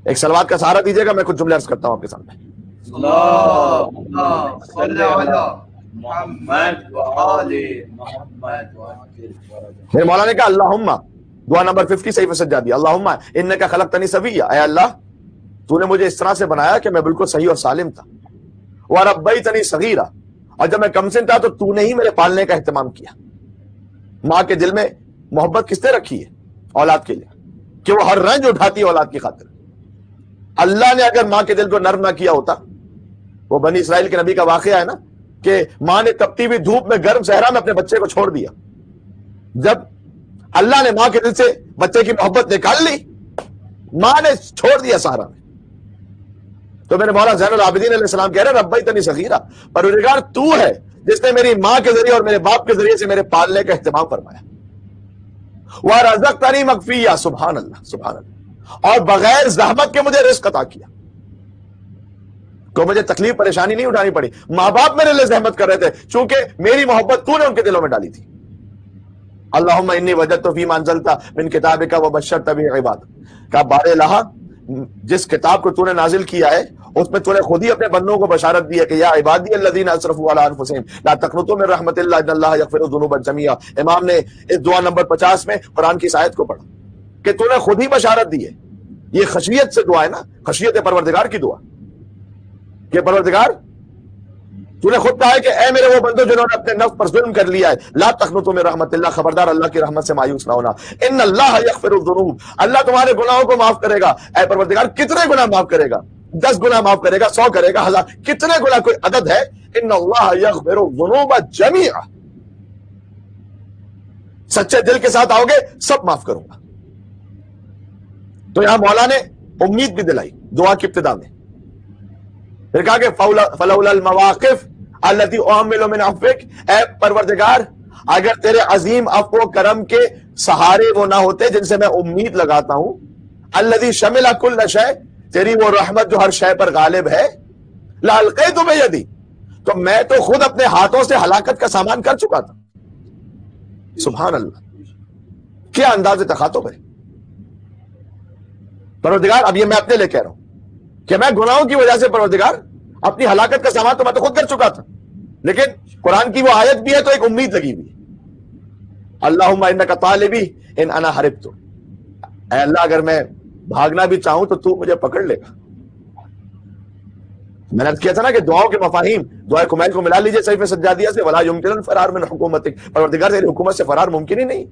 Speaker 1: ایک صلوات کا سہارا دیجیے گا، میں کچھ جملے عرض کرتا ہوں آپ کے سامنے.
Speaker 3: اللہم صلی علی محمد وآل محمد وعجل فرجہ.
Speaker 1: میرے مولا نے کہا اللہم، دعا نمبر 50 صحیفہ سجادیہ، اللہم انکا خلقتنی سویا، اے اللہ تو نے مجھے اس طرح سے بنایا کہ میں بالکل صحیح اور سالم تھا. وربیتنی صغیرا، اور جب میں کم سن تھا تو نے ہی میرے پالنے کا اہتمام کیا. ماں کے دل میں محبت کس نے رکھی ہے؟ اولاد کے لیے، کہ وہ ہر رنج اٹھاتی ہے اولاد کی خاطر. اللہ نے اگر ماں کے دل کو نرم نہ کیا ہوتا، وہ بنی اسرائیل کے نبی کا واقعہ ہے نا کہ ماں نے تپتی ہوئی دھوپ میں گرم صحرا میں اپنے بچے کو چھوڑ دیا. جب اللہ نے ماں کے دل سے بچے کی محبت نکال لی، ماں نے چھوڑ دیا صحرا میں. تو میرے مولا زین العابدین علیہ السلام کہہ رہے ربیتنی صغیرا، پروردگار تو ہے جس نے میری ماں کے ذریعے اور میرے باپ کے ذریعے سے میرے پالنے کا اہتمام فرمایا. وَرَزَقْتَنِي مَغْفِيًّا، سبحان اللہ سبحان اللہ، اور بغیر زحمت کے مجھے رزق عطا کیا. تو مجھے تکلیف پریشانی نہیں اٹھانی پڑی. ماں باپ میرے لیے زحمت کر رہے تھے چونکہ میری محبت تو نے ان کے دلوں میں ڈالی تھی. اللہم انی وجدت فیما انزلت من کتابک وبشرت به عبادک، کہ بار الہ جس کتاب کو تو نے نازل کیا ہے اس میں تو نے خود ہی اپنے بندوں کو بشارت دی ہے کہ یا عبادی الذین اسرفوا علی انفسہم لا تقنطوا من رحمت اللہ ان اللہ یغفر الذنوب جميعا. امام نے اس دعا نمبر 50 میں قرآن کی اس آیت کو پڑھا کہ تو نے خود ہی بشارت دی ہے. یہ خشیت سے دعا ہے نا، خشیت پروردگار کی دعا کہ پروردگار تو نے خود کہا ہے کہ اے میرے وہ بندو جنہوں نے اپنے نفس پر ظلم کر لیا ہے، لا تقنطوا من رحمت اللہ، خبردار اللہ کی رحمت سے مایوس نہ ہونا. ان اللہ یغفر الذنوب، اللہ تمہارے گناہوں کو معاف کرے گا. اے پروردگار کتنے گناہ معاف کرے گا؟ 10 گناہ معاف کرے گا، 100 کرے گا، 1000، کتنے گناہ کوئی عدد ہے؟ ان اللہ یغفر الذنوب جميعا، سچے دل کے ساتھ آؤ گے سب معاف کروں گا. تو یہاں مولا نے امید بھی دلائی دعا کی ابتدا میں. پھر کہا کہ فلولا المواقف التي احمل من عفوك، اے پروردگار اگر تیرے عظیم عفو و کرم کے سہارے وہ نہ ہوتے جن سے میں امید لگاتا ہوں، الذي شمل كل شيء، تیری وہ رحمت جو ہر شے پر غالب ہے، لالقیت بیدی، تو میں تو خود اپنے ہاتھوں سے ہلاکت کا سامان کر چکا تھا. سبحان اللہ، کیا انداز تخاطب ہے. پروردگار اب یہ میں اپنے لیے کہہ رہا ہوں کہ میں گناہوں کی وجہ سے پروردگار اپنی ہلاکت کا سامان تو میں تو خود کر چکا تھا، لیکن قرآن کی وہ آیت بھی ہے تو ایک امید لگی ہوئی ہے، اللہم انک طالبی ان انا حربت، اے اللہ اگر میں بھاگنا بھی چاہوں تو مجھے پکڑ لے گا۔ میں نے کیا تھا نا کہ دعاؤں کے مفاہیم، دعائے کمیل کو ملا لیجئے صحیفہ سجادیہ سے، ولا یمکن فرار من حکومتک، پروردگار تیری حکومت سے فرار ممکن ہی نہیں،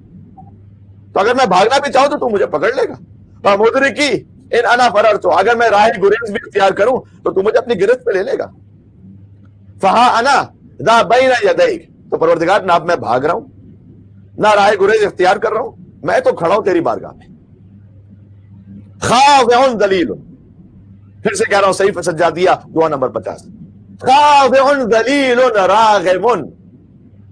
Speaker 1: تو اگر میں بھاگنا بھی چاہوں تو مجھے پکڑ لے گا۔ مدرکی ان انا فررت، اگر میں راہ گریز بھی اختیار کروں تو مجھے اپنی گرفت پہ لے لے گا۔ فہا انا ذا بین یدیک، تو پروردگار نہ اب میں بھاگ رہا ہوں نہ راہ گریز اختیار کر رہا ہوں، میں تو کھڑا ہوں تیری بارگاہ میں، خاضع ذلیل، پھر سے کہہ رہا ہوں صحیفہ سجادیہ دعا نمبر 50، خاضع ذلیل راغب،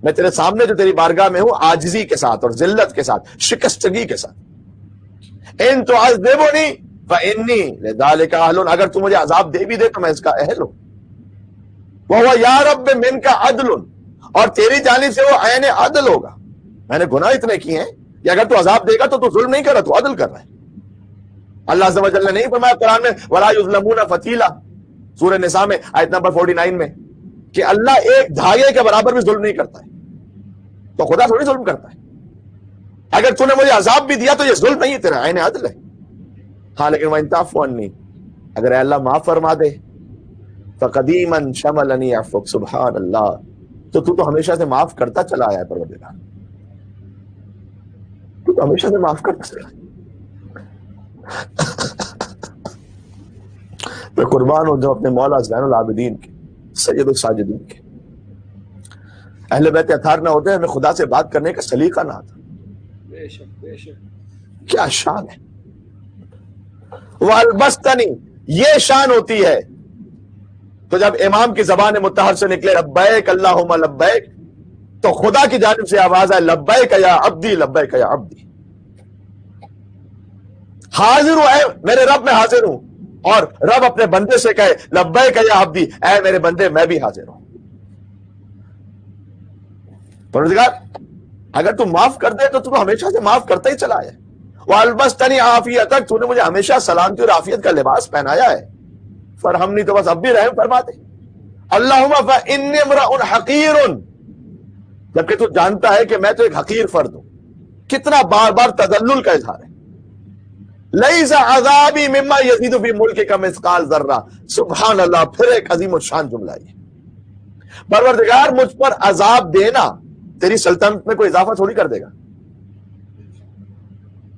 Speaker 1: میں تیرے سامنے جو تیری بارگاہ میں ہوں عاجزی کے ساتھ اور ذلت کے ساتھ، شکستگی کے ساتھ۔ ان تعذبنی فانی لذلک اہل، اگر تو مجھے عذاب دے بھی دے تو میں اس کا اہل ہوں۔ وہو یا رب منک عدل، اور تیری جانب سے وہ عین عدل ہوگا، میں نے گناہ اتنے کیے ہیں کہ اگر تو عذاب دے گا تو ظلم نہیں کر رہا، تو عدل کر رہا ہے۔ اللہ عز و جل نے نہیں فرمایا قرآن میں ولا یظلمون فتیلا، سورہ نساء میں آیت نمبر 49 میں، کہ اللہ ایک دھاگے کے برابر بھی ظلم نہیں کرتا ہے، تو خدا تھوڑی ظلم کرتا ہے۔ اگر تو نے مجھے عذاب بھی دیا تو یہ ظلم نہیں ہے، تیرا عین عدل ہے۔ ہاں لیکن وَإِن تَعْفُ عَنِّي، اگر اے اللہ معاف فرما دے، فَقَدِيمًا شَمَلَنِي عَفْوُكَ، سبحان اللہ، تو ہمیشہ سے معاف کرتا چلا آیا ہے پروردگار، تو ہمیشہ سے معاف کرتا چلا آیا۔ میں قربان ہوں جو اپنے مولا زین العابدین کے، سید الساجدین کے، اہل بیت اطہار نہ ہوتے ہمیں خدا سے بات کرنے کا سلیقہ نہ آتا۔
Speaker 2: بے شک بے شک،
Speaker 1: کیا شان ہے۔ والبستنی، یہ شان ہوتی ہے تو جب امام کی زبان مطہر سے نکلے لبیک اللہم لبیک، تو خدا کی جانب سے آواز ہے لبیک یا عبدی، لبیک یا عبدی، حاضر ہوں اے میرے رب، میں حاضر ہوں، اور رب اپنے بندے سے کہے لبیک یا عبدی، اے میرے بندے میں بھی حاضر ہوں۔ پروردگار اگر تو معاف کر دے تو ہمیشہ سے معاف کرتا ہی چلا ہے۔ والبستنی عافیتک، تو نے مجھے ہمیشہ سلامتی اور عافیت کا لباس پہنایا ہے، فرحمنی، تو بس اب بھی رحم فرما دے۔ اللہم فإنی امرؤ حقیر، جبکہ تو جانتا ہے کہ میں تو ایک حقیر فرد ہوں۔ کتنا بار بار تذلل کا اظہار ہے۔ لیس عذابی مما یزید فی ملک کا مثقال ذرہ، سبحان اللہ، پھر ایک عظیم الشان جملہ ہے۔ پروردگار مجھ پر عذاب دینا تیری سلطنت میں کوئی اضافہ تھوڑی کر دے گا۔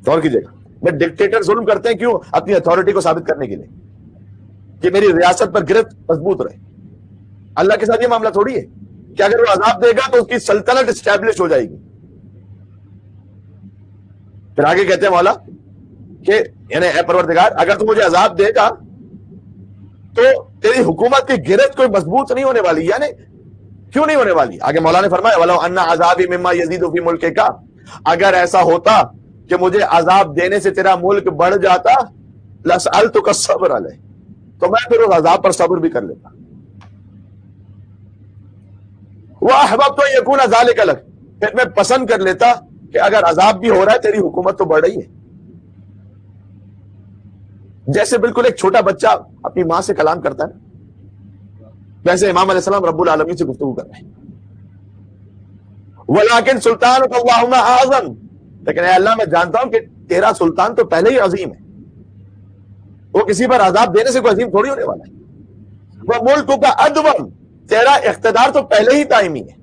Speaker 1: غور کیجیے گا، میں ڈکٹیٹر ظلم کرتے ہیں کیوں؟ اپنی اتھارٹی کو ثابت کرنے کے لیے کہ میری ریاست پر گرفت مضبوط رہے۔ اللہ کے ساتھ یہ معاملہ تھوڑی ہے کہ اگر وہ عذاب دے گا تو اس کی سلطنت اسٹیبلش ہو جائے گی۔ پھر آگے کہتے ہیں مولا کہ یعنی اے پروردگار اگر تو مجھے عذاب دے گا تو تیری حکومت کی گرفت کوئی مضبوط نہیں ہونے والی، یعنی کیوں نہیں ہونے والی؟ آگے مولا نے فرمایا وَلَوْ أَنَّ عَذَابِي مِمَّا يَزِيدُ فِي مُلْكِكَ، اگر ایسا ہوتا کہ مجھے عذاب دینے سے تیرا ملک بڑھ جاتا، لَسْأَلْتُكَ الصَّبْرَ عَلَيْهِ، تو میں پھر اس عذاب پر صبر بھی کر لیتا۔ وَأَحْبَبْتُ أَن يَكُونَ ذَلِكَ لَكَ، پھر میں پسند کر لیتا کہ اگر عذاب بھی ہو رہا ہے تیری حکومت تو بڑھ رہی ہے۔ جیسے بالکل ایک چھوٹا بچہ اپنی ماں سے کلام کرتا ہے، ویسے امام علیہ السلام رب العالمین سے گفتگو کر رہے ہیں۔ وَلَٰكِن سُلْطَانُكَ اللَّهُمَّ أَعْظَمُ، لیکن اے اللہ میں جانتا ہوں کہ تیرا سلطان تو پہلے ہی عظیم ہے، وہ کسی پر عذاب دینے سے کوئی عظیم تھوڑی ہونے والا ہے۔ وَمُلْكُكَ أَدْوَمُ، تیرا اقتدار تو پہلے ہی دائمی ہے۔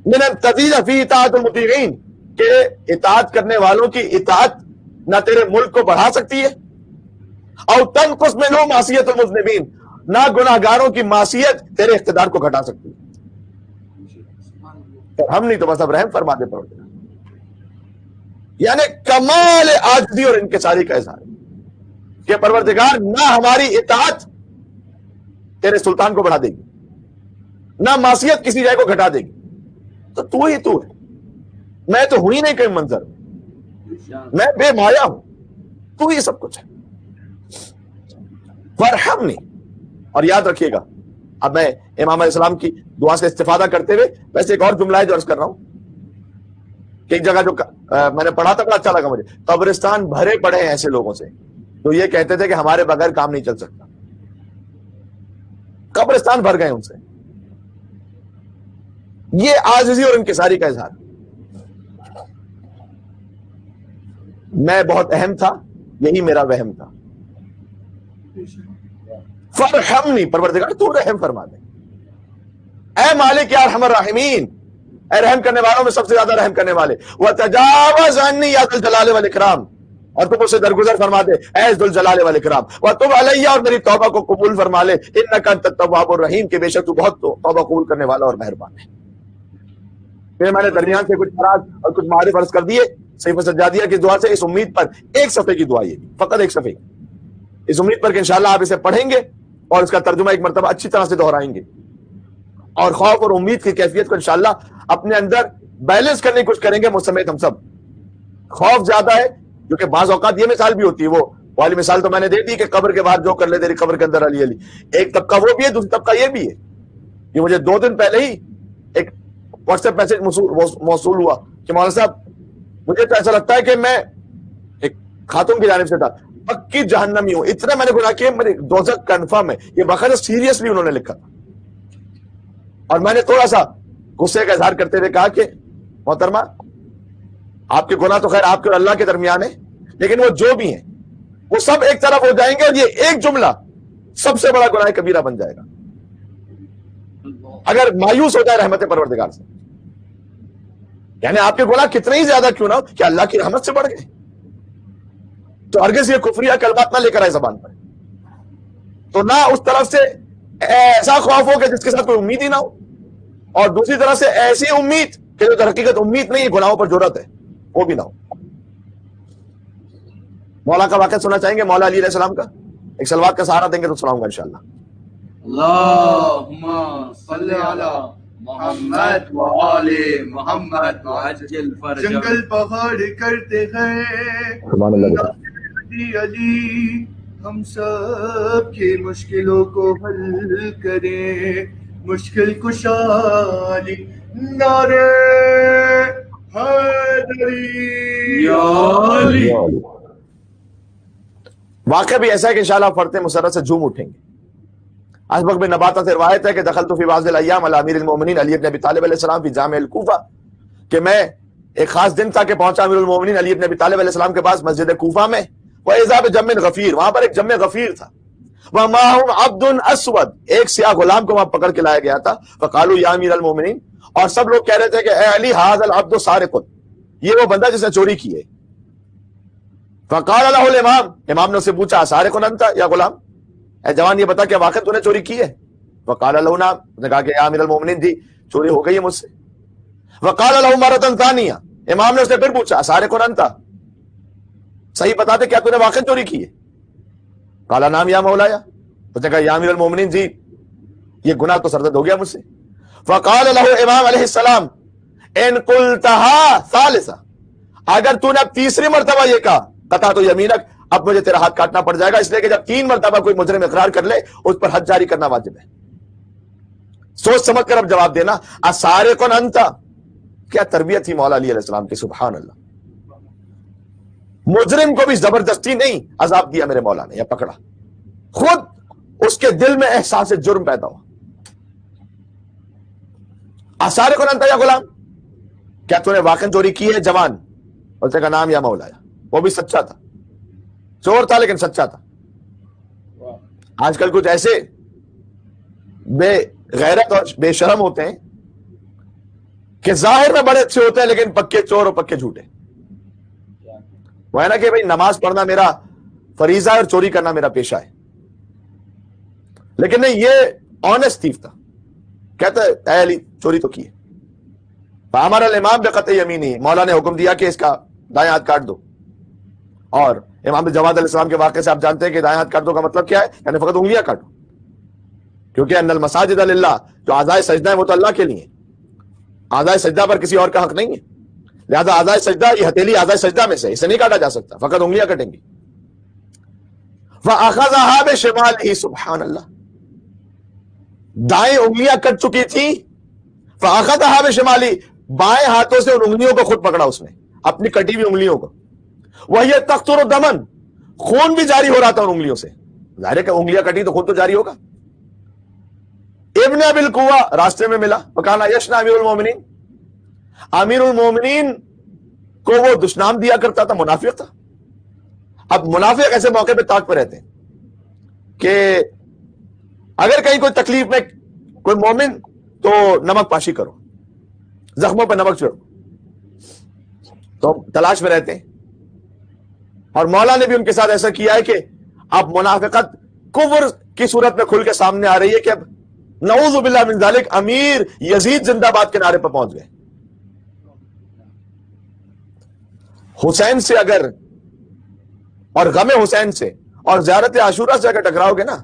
Speaker 1: مِنَ التَّزِيدَ فِي اطاعۃ المطیعین، کہ اطاعت کرنے والوں کی اطاعت نہ تیرے ملک کو بڑھا سکتی ہے، او تنقص منہ معصیت المذنبین، نہ گناہ گاروں کی معصیت تیرے اقتدار کو گھٹا سکتی ہے۔ ہم نہیں تو بس اب رحم فرما دے پروردگار، یعنی کمال عاجزی اور انکساری کا اظہار کہ پروردگار نہ ہماری اطاعت تیرے سلطان کو بڑھا دے گی، نہ معصیت کسی جائے کو گھٹا دے گی، تو ہی تو ہے، میں تو ہوں ہی نہیں کہیں منظر میں بے مایا ہوں، تو ہی سب کچھ ہے۔ فرحمنی، اور یاد رکھیے گا اب میں امام علیہ السلام کی دعا سے استفادہ کرتے ہوئے ویسے ایک اور جملہ ہے جو عرض کر رہا ہوں کہ ایک جگہ جو میں نے پڑھا تھا بڑا اچھا لگا مجھے، قبرستان بھرے پڑے ہیں ایسے لوگوں سے تو یہ کہتے تھے کہ ہمارے بغیر کام نہیں چل سکتا. قبرستان بھر گئے ان سے. یہ عاجزی اور انکساری کا اظہار. میں بہت اہم تھا، یہی میرا وہم تھا. فرحمنی، پروردگار تو رحم فرما دے. اے مالک یا ارحم الراحمین، اے رحم کرنے والوں میں سب سے زیادہ رحم کرنے والے. وتجاوز عنی یا ذو الجلال والاکرام، اور تم اسے درگزر فرما دے اے ذو الجلال والاکرام. وتب علی، اور میری توبہ کو قبول فرما لے. انک انت التواب الرحیم، کہ بے شک تو بہت توبہ قبول کرنے والا اور مہربان ہے. پھر میں نے درمیان سے کچھ فراز اور کچھ معارف عرض کر دیے صحیفہ سجادیہ کی دعا سے، اس امید پر ایک صفحے کی دعا یہ فقط ایک صفحے، اس امید پر کہ انشاءاللہ آپ اسے پڑھیں گے اور اس کا ترجمہ ایک مرتبہ اچھی طرح سے دہرائیں گے، اور خوف اور امید کی کیفیت کو انشاءاللہ اپنے اندر بیلنس کرنے کی کوشش کریں گے، مجھ سمیت ہم سب. خوف زیادہ ہے کیونکہ بعض اوقات یہ مثال بھی ہوتی ہے، وہ والی مثال تو میں نے دے دی کہ قبر کے باہر جو کر لے تیری قبر کے اندر علی علی. ایک طبقہ وہ بھی ہے، دوسری طبقہ یہ بھی ہے. یہ مجھے 2 دن پہلے ہی ایک واٹس ایپ میسج موصول ہوا کہ مولانا صاحب مجھے تو ایسا لگتا ہے کہ میں ایک خاتون کی جانب سے تھا پکی جہنمی ہوں، اتنا میں نے گناہ کیا، میرے دوزخ کنفرم ہے. یہ باقاعدہ سیریسلی انہوں نے لکھا تھا. اور میں نے تھوڑا سا غصے کا اظہار کرتے ہوئے کہا کہ محترمہ آپ کے گناہ تو خیر آپ کے اور اللہ کے درمیان ہے، لیکن وہ جو بھی ہیں وہ سب ایک طرف ہو جائیں گے، اور یہ ایک جملہ سب سے بڑا گناہ کبیرہ بن جائے گا اگر مایوس ہو جائے رحمت پروردگار سے. یعنی آپ کے گناہ کتنے ہی زیادہ کیوں نہ ہو کہ اللہ کی رحمت سے بڑھ گئے، تو ہرگز یہ کفریہ کلمات نہ لے کر آئے زبان پر. تو نہ اس طرف سے ایسا خوف ہو کہ جس کے ساتھ کوئی امید ہی نہ ہو، اور دوسری طرف سے ایسی امید کہ جو در حقیقت امید نہیں ہے، گناہوں پر جرأت ہے، وہ بھی نہ ہو. مولا کا واقعہ سننا چاہیں گے؟ مولا علی علیہ السلام کا ایک سلوات کا سہارا دیں گے تو سناؤں گا انشاءاللہ.
Speaker 3: اللهم صل على محمد وآل محمد
Speaker 2: وعجل فرجہ.
Speaker 3: جنگل پہاڑ کرتے ہیں
Speaker 1: سبحان اللہ.
Speaker 3: علی علی، ہم سب کی مشکلوں کو حل کریں، مشکل کشا علی، نعرے حیدری
Speaker 2: یا علی.
Speaker 1: واقعہ بھی ایسا ہے کہ انشاءاللہ پڑھتے مسرت سے جھوم اٹھیں گے. اسبق بن نباتہ سے روایت ہے کہ دخلت فی بعض الایام علی امیر المومنین علی بن ابی طالب علیہ السلام فی جامع الکوفہ، کہ میں ایک خاص دن تھا کہ پہنچا امیر المومنین علی بن ابی طالب علیہ السلام کے پاس مسجد کوفہ میں. وَإِذَا بِجَمٍّ غفیر، وہاں پر ایک جم غفیر تھا. وَمَعَهُمْ عَبْدٌ أَسْوَدٌ، ایک سیاہ غلام کو وہاں پکڑ کے لایا گیا تھا. فَقَالُوا يَا امیر المومنین، اور سب لوگ کہہ رہے تھے کہ اے علی هَذَا الْعَبْدُ سَارِقٌ، یہ وہ بندہ جس نے چوری کی ہے. فقال له الامام، امام نے اسے پوچھا سارق انت یا غلام، اے جوان یہ بتا کہ واقعی تو نے چوری کی ہے؟ فقال له نعم، اس نے کہا کہ یا امیر المومنین جی چوری ہو گئی ہے مجھ سے. فقال له مرۃ ثانیہ، امام نے اس سے پھر پوچھا سارق انت، صحیح بتا دے کیا تو نے واقعی چوری کی ہے؟ قال نعم یا مولایا، اس نے کہا یا امیر المومنین جی یہ گناہ تو سرزد ہو گیا مجھ سے. فقال له امام علیہ السلام ان قلتها ثالثہ، اگر تو نے اب تیسری مرتبہ یہ کہا قطع تو یمینک، اب مجھے تیرا ہاتھ کاٹنا پڑ جائے گا، اس لیے کہ جب 3 مرتبہ کوئی مجرم اقرار کر لے اس پر حد جاری کرنا واجب ہے. سوچ سمجھ کر اب جواب دینا. اسارق انت، کیا تربیت تھی مولا علی علیہ السلام کی، سبحان اللہ. مجرم کو بھی زبردستی نہیں عذاب دیا میرے مولا نے یا پکڑا، خود اس کے دل میں احساس جرم پیدا ہوا. اسارق انت یا غلام، کیا تو نے واقعی چوری کی ہے جوان؟ اس کا نام یا مولایا، وہ بھی سچا تھا، چور تھا لیکن سچا تھا. آج کل کچھ ایسے بے غیرت اور بے شرم ہوتے ہیں کہ ظاہر میں بڑے اچھے ہوتے ہیں لیکن پکے چور اور پکے جھوٹے. وہ ہے نا کہ بھئی نماز پڑھنا میرا فریضہ ہے اور چوری کرنا میرا پیشہ ہے، لیکن نہیں، یہ آنےسٹ تھیف تھا. کہتا ہے اے علی چوری تو کی ہے. فامر الامام بقطع یمینہ، مولا نے حکم دیا کہ اس کا دائیں ہاتھ کاٹ دو. اور امام جواد علیہ السلام کے واقعے سے آپ جانتے ہیں کہ دائیں ہاتھ کاٹ دو کا مطلب کیا ہے، یعنی فقط انگلیاں کاٹو، کیونکہ ان المساجد للہ، جو اعضائے سجدہ ہیں وہ تو اللہ کے لیے، اعضائے سجدہ پر کسی اور کا حق نہیں ہے. لہذا اعضائے سجدہ، یہ ہتھیلی اعضائے سجدہ میں سے، اسے نہیں کاٹا جا سکتا، فقط انگلیاں کٹیں گی. فاخذها بشماله، سبحان اللہ، دائیں انگلیاں کٹ چکی تھی. فاخذها بشماله، بائیں ہاتھوں سے ان انگلیوں کو خود پکڑا اس نے، اپنی کٹی ہوئی انگلیوں کو. وہی تقطر دمن، خون بھی جاری ہو رہا تھا ان انگلیوں سے. ظاہر ہے کہ انگلیاں کٹی تو خون تو جاری ہوگا. ابن ابی القوا راستے میں ملا, وکانا یشنا امیر المومنین, امیر المومنین کو وہ دشنام دیا کرتا تھا, منافق تھا. اب منافق ایسے موقع پہ طاق پہ رہتے ہیں کہ اگر کہیں کوئی تکلیف میں کوئی مومن تو نمک پاشی کرو, زخموں پہ نمک چڑھو, تو تلاش میں رہتے ہیں. اور مولا نے بھی ان کے ساتھ ایسا کیا ہے کہ اب منافقت کفر کی صورت میں کھل کے سامنے آ رہی ہے کہ اب نعوذ باللہ من ذالک امیر یزید زندہ باد کے نعرے پہ پہنچ گئے. حسین سے اگر اور غم حسین سے اور زیارت عاشورہ سے اگر ٹکراؤ گے نا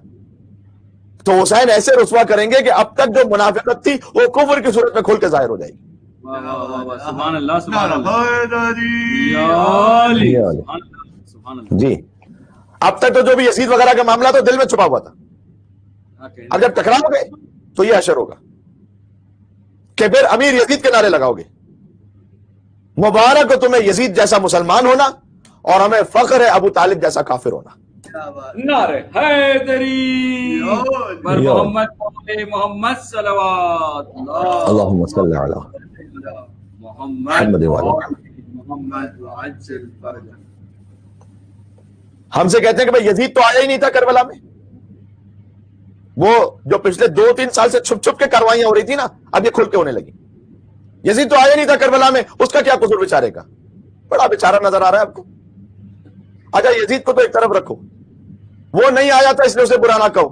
Speaker 1: تو حسین ایسے رسوا کریں گے کہ اب تک جو منافقت تھی وہ کفر کی صورت میں کھل کے ظاہر ہو جائے گی.
Speaker 2: سبحان اللہ سبحان اللہ
Speaker 1: جی. اب تک تو جو بھی یزید وغیرہ کا معاملہ تو دل میں چھپا ہوا تھا, اگر ٹکراؤ گے تو یہ اشر ہوگا کہ پھر امیر یزید کے نعرے لگاؤ گے. مبارک ہو تمہیں یزید جیسا مسلمان ہونا اور ہمیں فخر ہے ابو طالب جیسا کافر ہونا.
Speaker 2: نعرہ حیدری بر محمد محمد صلوات
Speaker 1: اللہم صلی علی
Speaker 2: محمد
Speaker 3: محمد وعجل فرجہ.
Speaker 1: ہم سے کہتے ہیں کہ بھائی یزید تو آیا ہی نہیں تھا کربلا میں, وہ جو پچھلے 2-3 سال سے چھپ چھپ کے کاروائیاں ہو رہی تھی نا اب یہ کھل کے ہونے لگی. یزید تو آیا نہیں تھا کربلا میں, اس کا کیا قصور بیچارے کا, بڑا بیچارہ نظر آ رہا ہے آپ کو. اچھا یزید کو تو ایک طرف رکھو, وہ نہیں آیا تھا اس لیے اسے برا نہ کہو,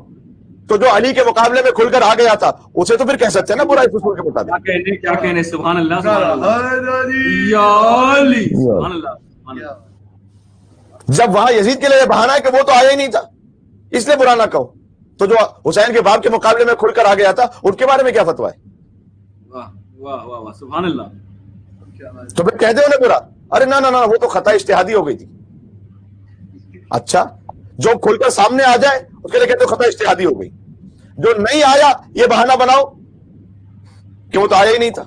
Speaker 1: تو جو علی کے مقابلے میں کھل کر آ گیا تھا اسے تو پھر کہہ سکتے ہیں نا برا اس اصول کے مطابق.
Speaker 2: کیا کہنے سبحان اللہ سبحان اللہ یا علی سبحان اللہ سبحان اللہ.
Speaker 1: جب وہاں یزید کے لیے بہانہ ہے کہ وہ تو آیا ہی نہیں تھا اس لیے برا نہ کہو, تو جو حسین کے باپ کے مقابلے میں کھل کر آ گیا تھا ان کے بارے میں کیا فتویٰ ہے؟
Speaker 2: واہ واہ واہ سبحان اللہ.
Speaker 1: تو پھر کہتے ہو نا برا, ارے نہ نہ وہ تو خطا اجتہادی ہو گئی تھی. اچھا جو کھل کر سامنے آ جائے اس کے لیے کہتے ہو خطا اجتہادی ہو گئی, جو نہیں آیا یہ بہانہ بناؤ کہ وہ تو آیا ہی نہیں تھا.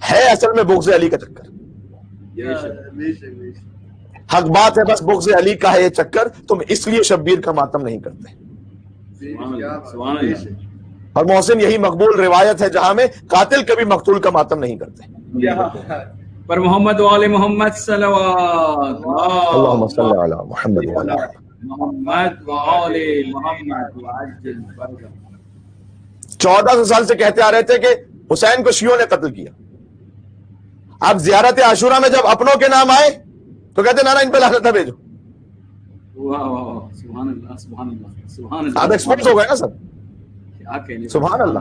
Speaker 1: ہے اصل میں بغض علی کا چکر. حق بات ہے, بس بغض علی کا ہے یہ چکر, تم اس لیے شبیر کا ماتم نہیں کرتے. اور محسن یہی مقبول روایت ہے جہاں میں قاتل کبھی مقتول کا ماتم نہیں کرتے.
Speaker 2: پر محمد وآل محمد صلوات
Speaker 1: اللہم صلی علی محمد وآل
Speaker 2: محمد وآل محمد وعجل فرجہ.
Speaker 1: 1400 سال سے کہتے آ رہے تھے کہ حسین کو شیعوں نے قتل کیا. اب زیارت عاشورہ میں جب اپنوں کے نام آئے تو کہتے نا ان پہ لعنت بھیجو.
Speaker 2: واہ واہ سبحان اللہ سبحان اللہ سبحان اللہ.
Speaker 1: آپ ایکسپرٹ ہو گئے نا سب,
Speaker 2: کیا کہنے
Speaker 1: سبحان اللہ.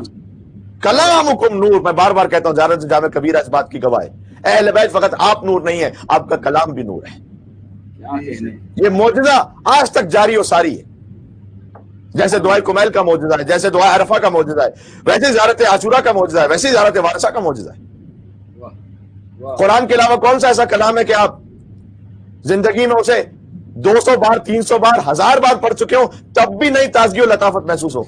Speaker 1: کلامکم نور, میں بار بار کہتا ہوں, زیارت جامع کبیرہ اس بات کی گواہ ہے. اہل بیت فقط آپ نور نہیں ہے, آپ کا کلام بھی نور ہے. یہ معجزہ آج تک جاری و ساری ہے. جیسے دعائے کمیل کا معجزہ ہے, جیسے دعائے عرفہ کا معجزہ ہے, ویسے زیارت عاشورہ کا معجزہ ہے, ویسے زیارت وارثہ کا معجزہ ہے. قرآن کے علاوہ کون سا ایسا کلام ہے کہ آپ زندگی میں اسے 200 بار 300 بار 1000 بار پڑھ چکے ہوں تب بھی نئی تازگی و لطافت محسوس ہو,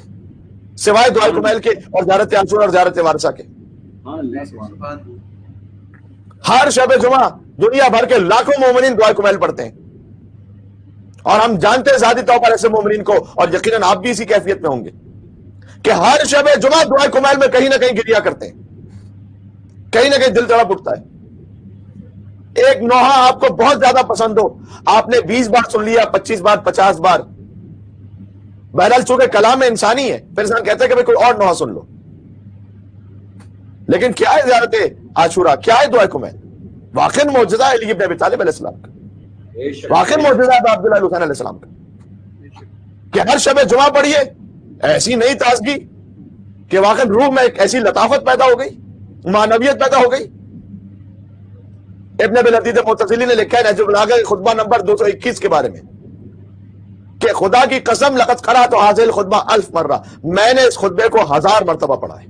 Speaker 1: سوائے دعائے کمیل کے اور زیارت عاشورہ اور زیارت وارثہ کے. ہر شب جمعہ دنیا بھر کے لاکھوں مومنین دعائے کمیل پڑھتے ہیں, اور ہم جانتے ہیں ذاتی طور پر ایسے مومنین کو, اور یقیناً آپ بھی اسی کیفیت میں ہوں گے کہ ہر شب جمعہ دعائے کمیل میں کہیں نہ کہیں گریا کرتے ہیں, کہیں نہ کہیں دل تڑپ اٹھتا ہے. ایک نوحہ آپ کو بہت زیادہ پسند ہو, آپ نے 20 بار سن لیا, 25 بار 50 بار, بہرحال چونکہ کلام انسانی ہے پھر انسان کہتا ہے کہ کوئی اور نوحہ سن لو. لیکن کیا ہے زیارت عاشورہ, کیا ہے دعائے کمیل؟ واقعی معجزہ ہے علی بن ابی طالب علیہ السلام کا, واقعی معجزہ ہے عبداللہ حسین علیہ السلام کا, کہ ہر شب جمعہ پڑھیے ایسی نئی تازگی کہ واقعی روح میں ایک ایسی لطافت پیدا ہو گئی, معنویت پیدا ہو گئی. ابن ابی لذیذ معتزلی نے لکھا ہے نہج البلاغہ خطبہ نمبر 221 کے بارے میں کہ خدا کی قسم لقد قرأت هذه الخطبہ 1000 مرہ, میں نے اس خطبے کو 1000 مرتبہ پڑھا ہے.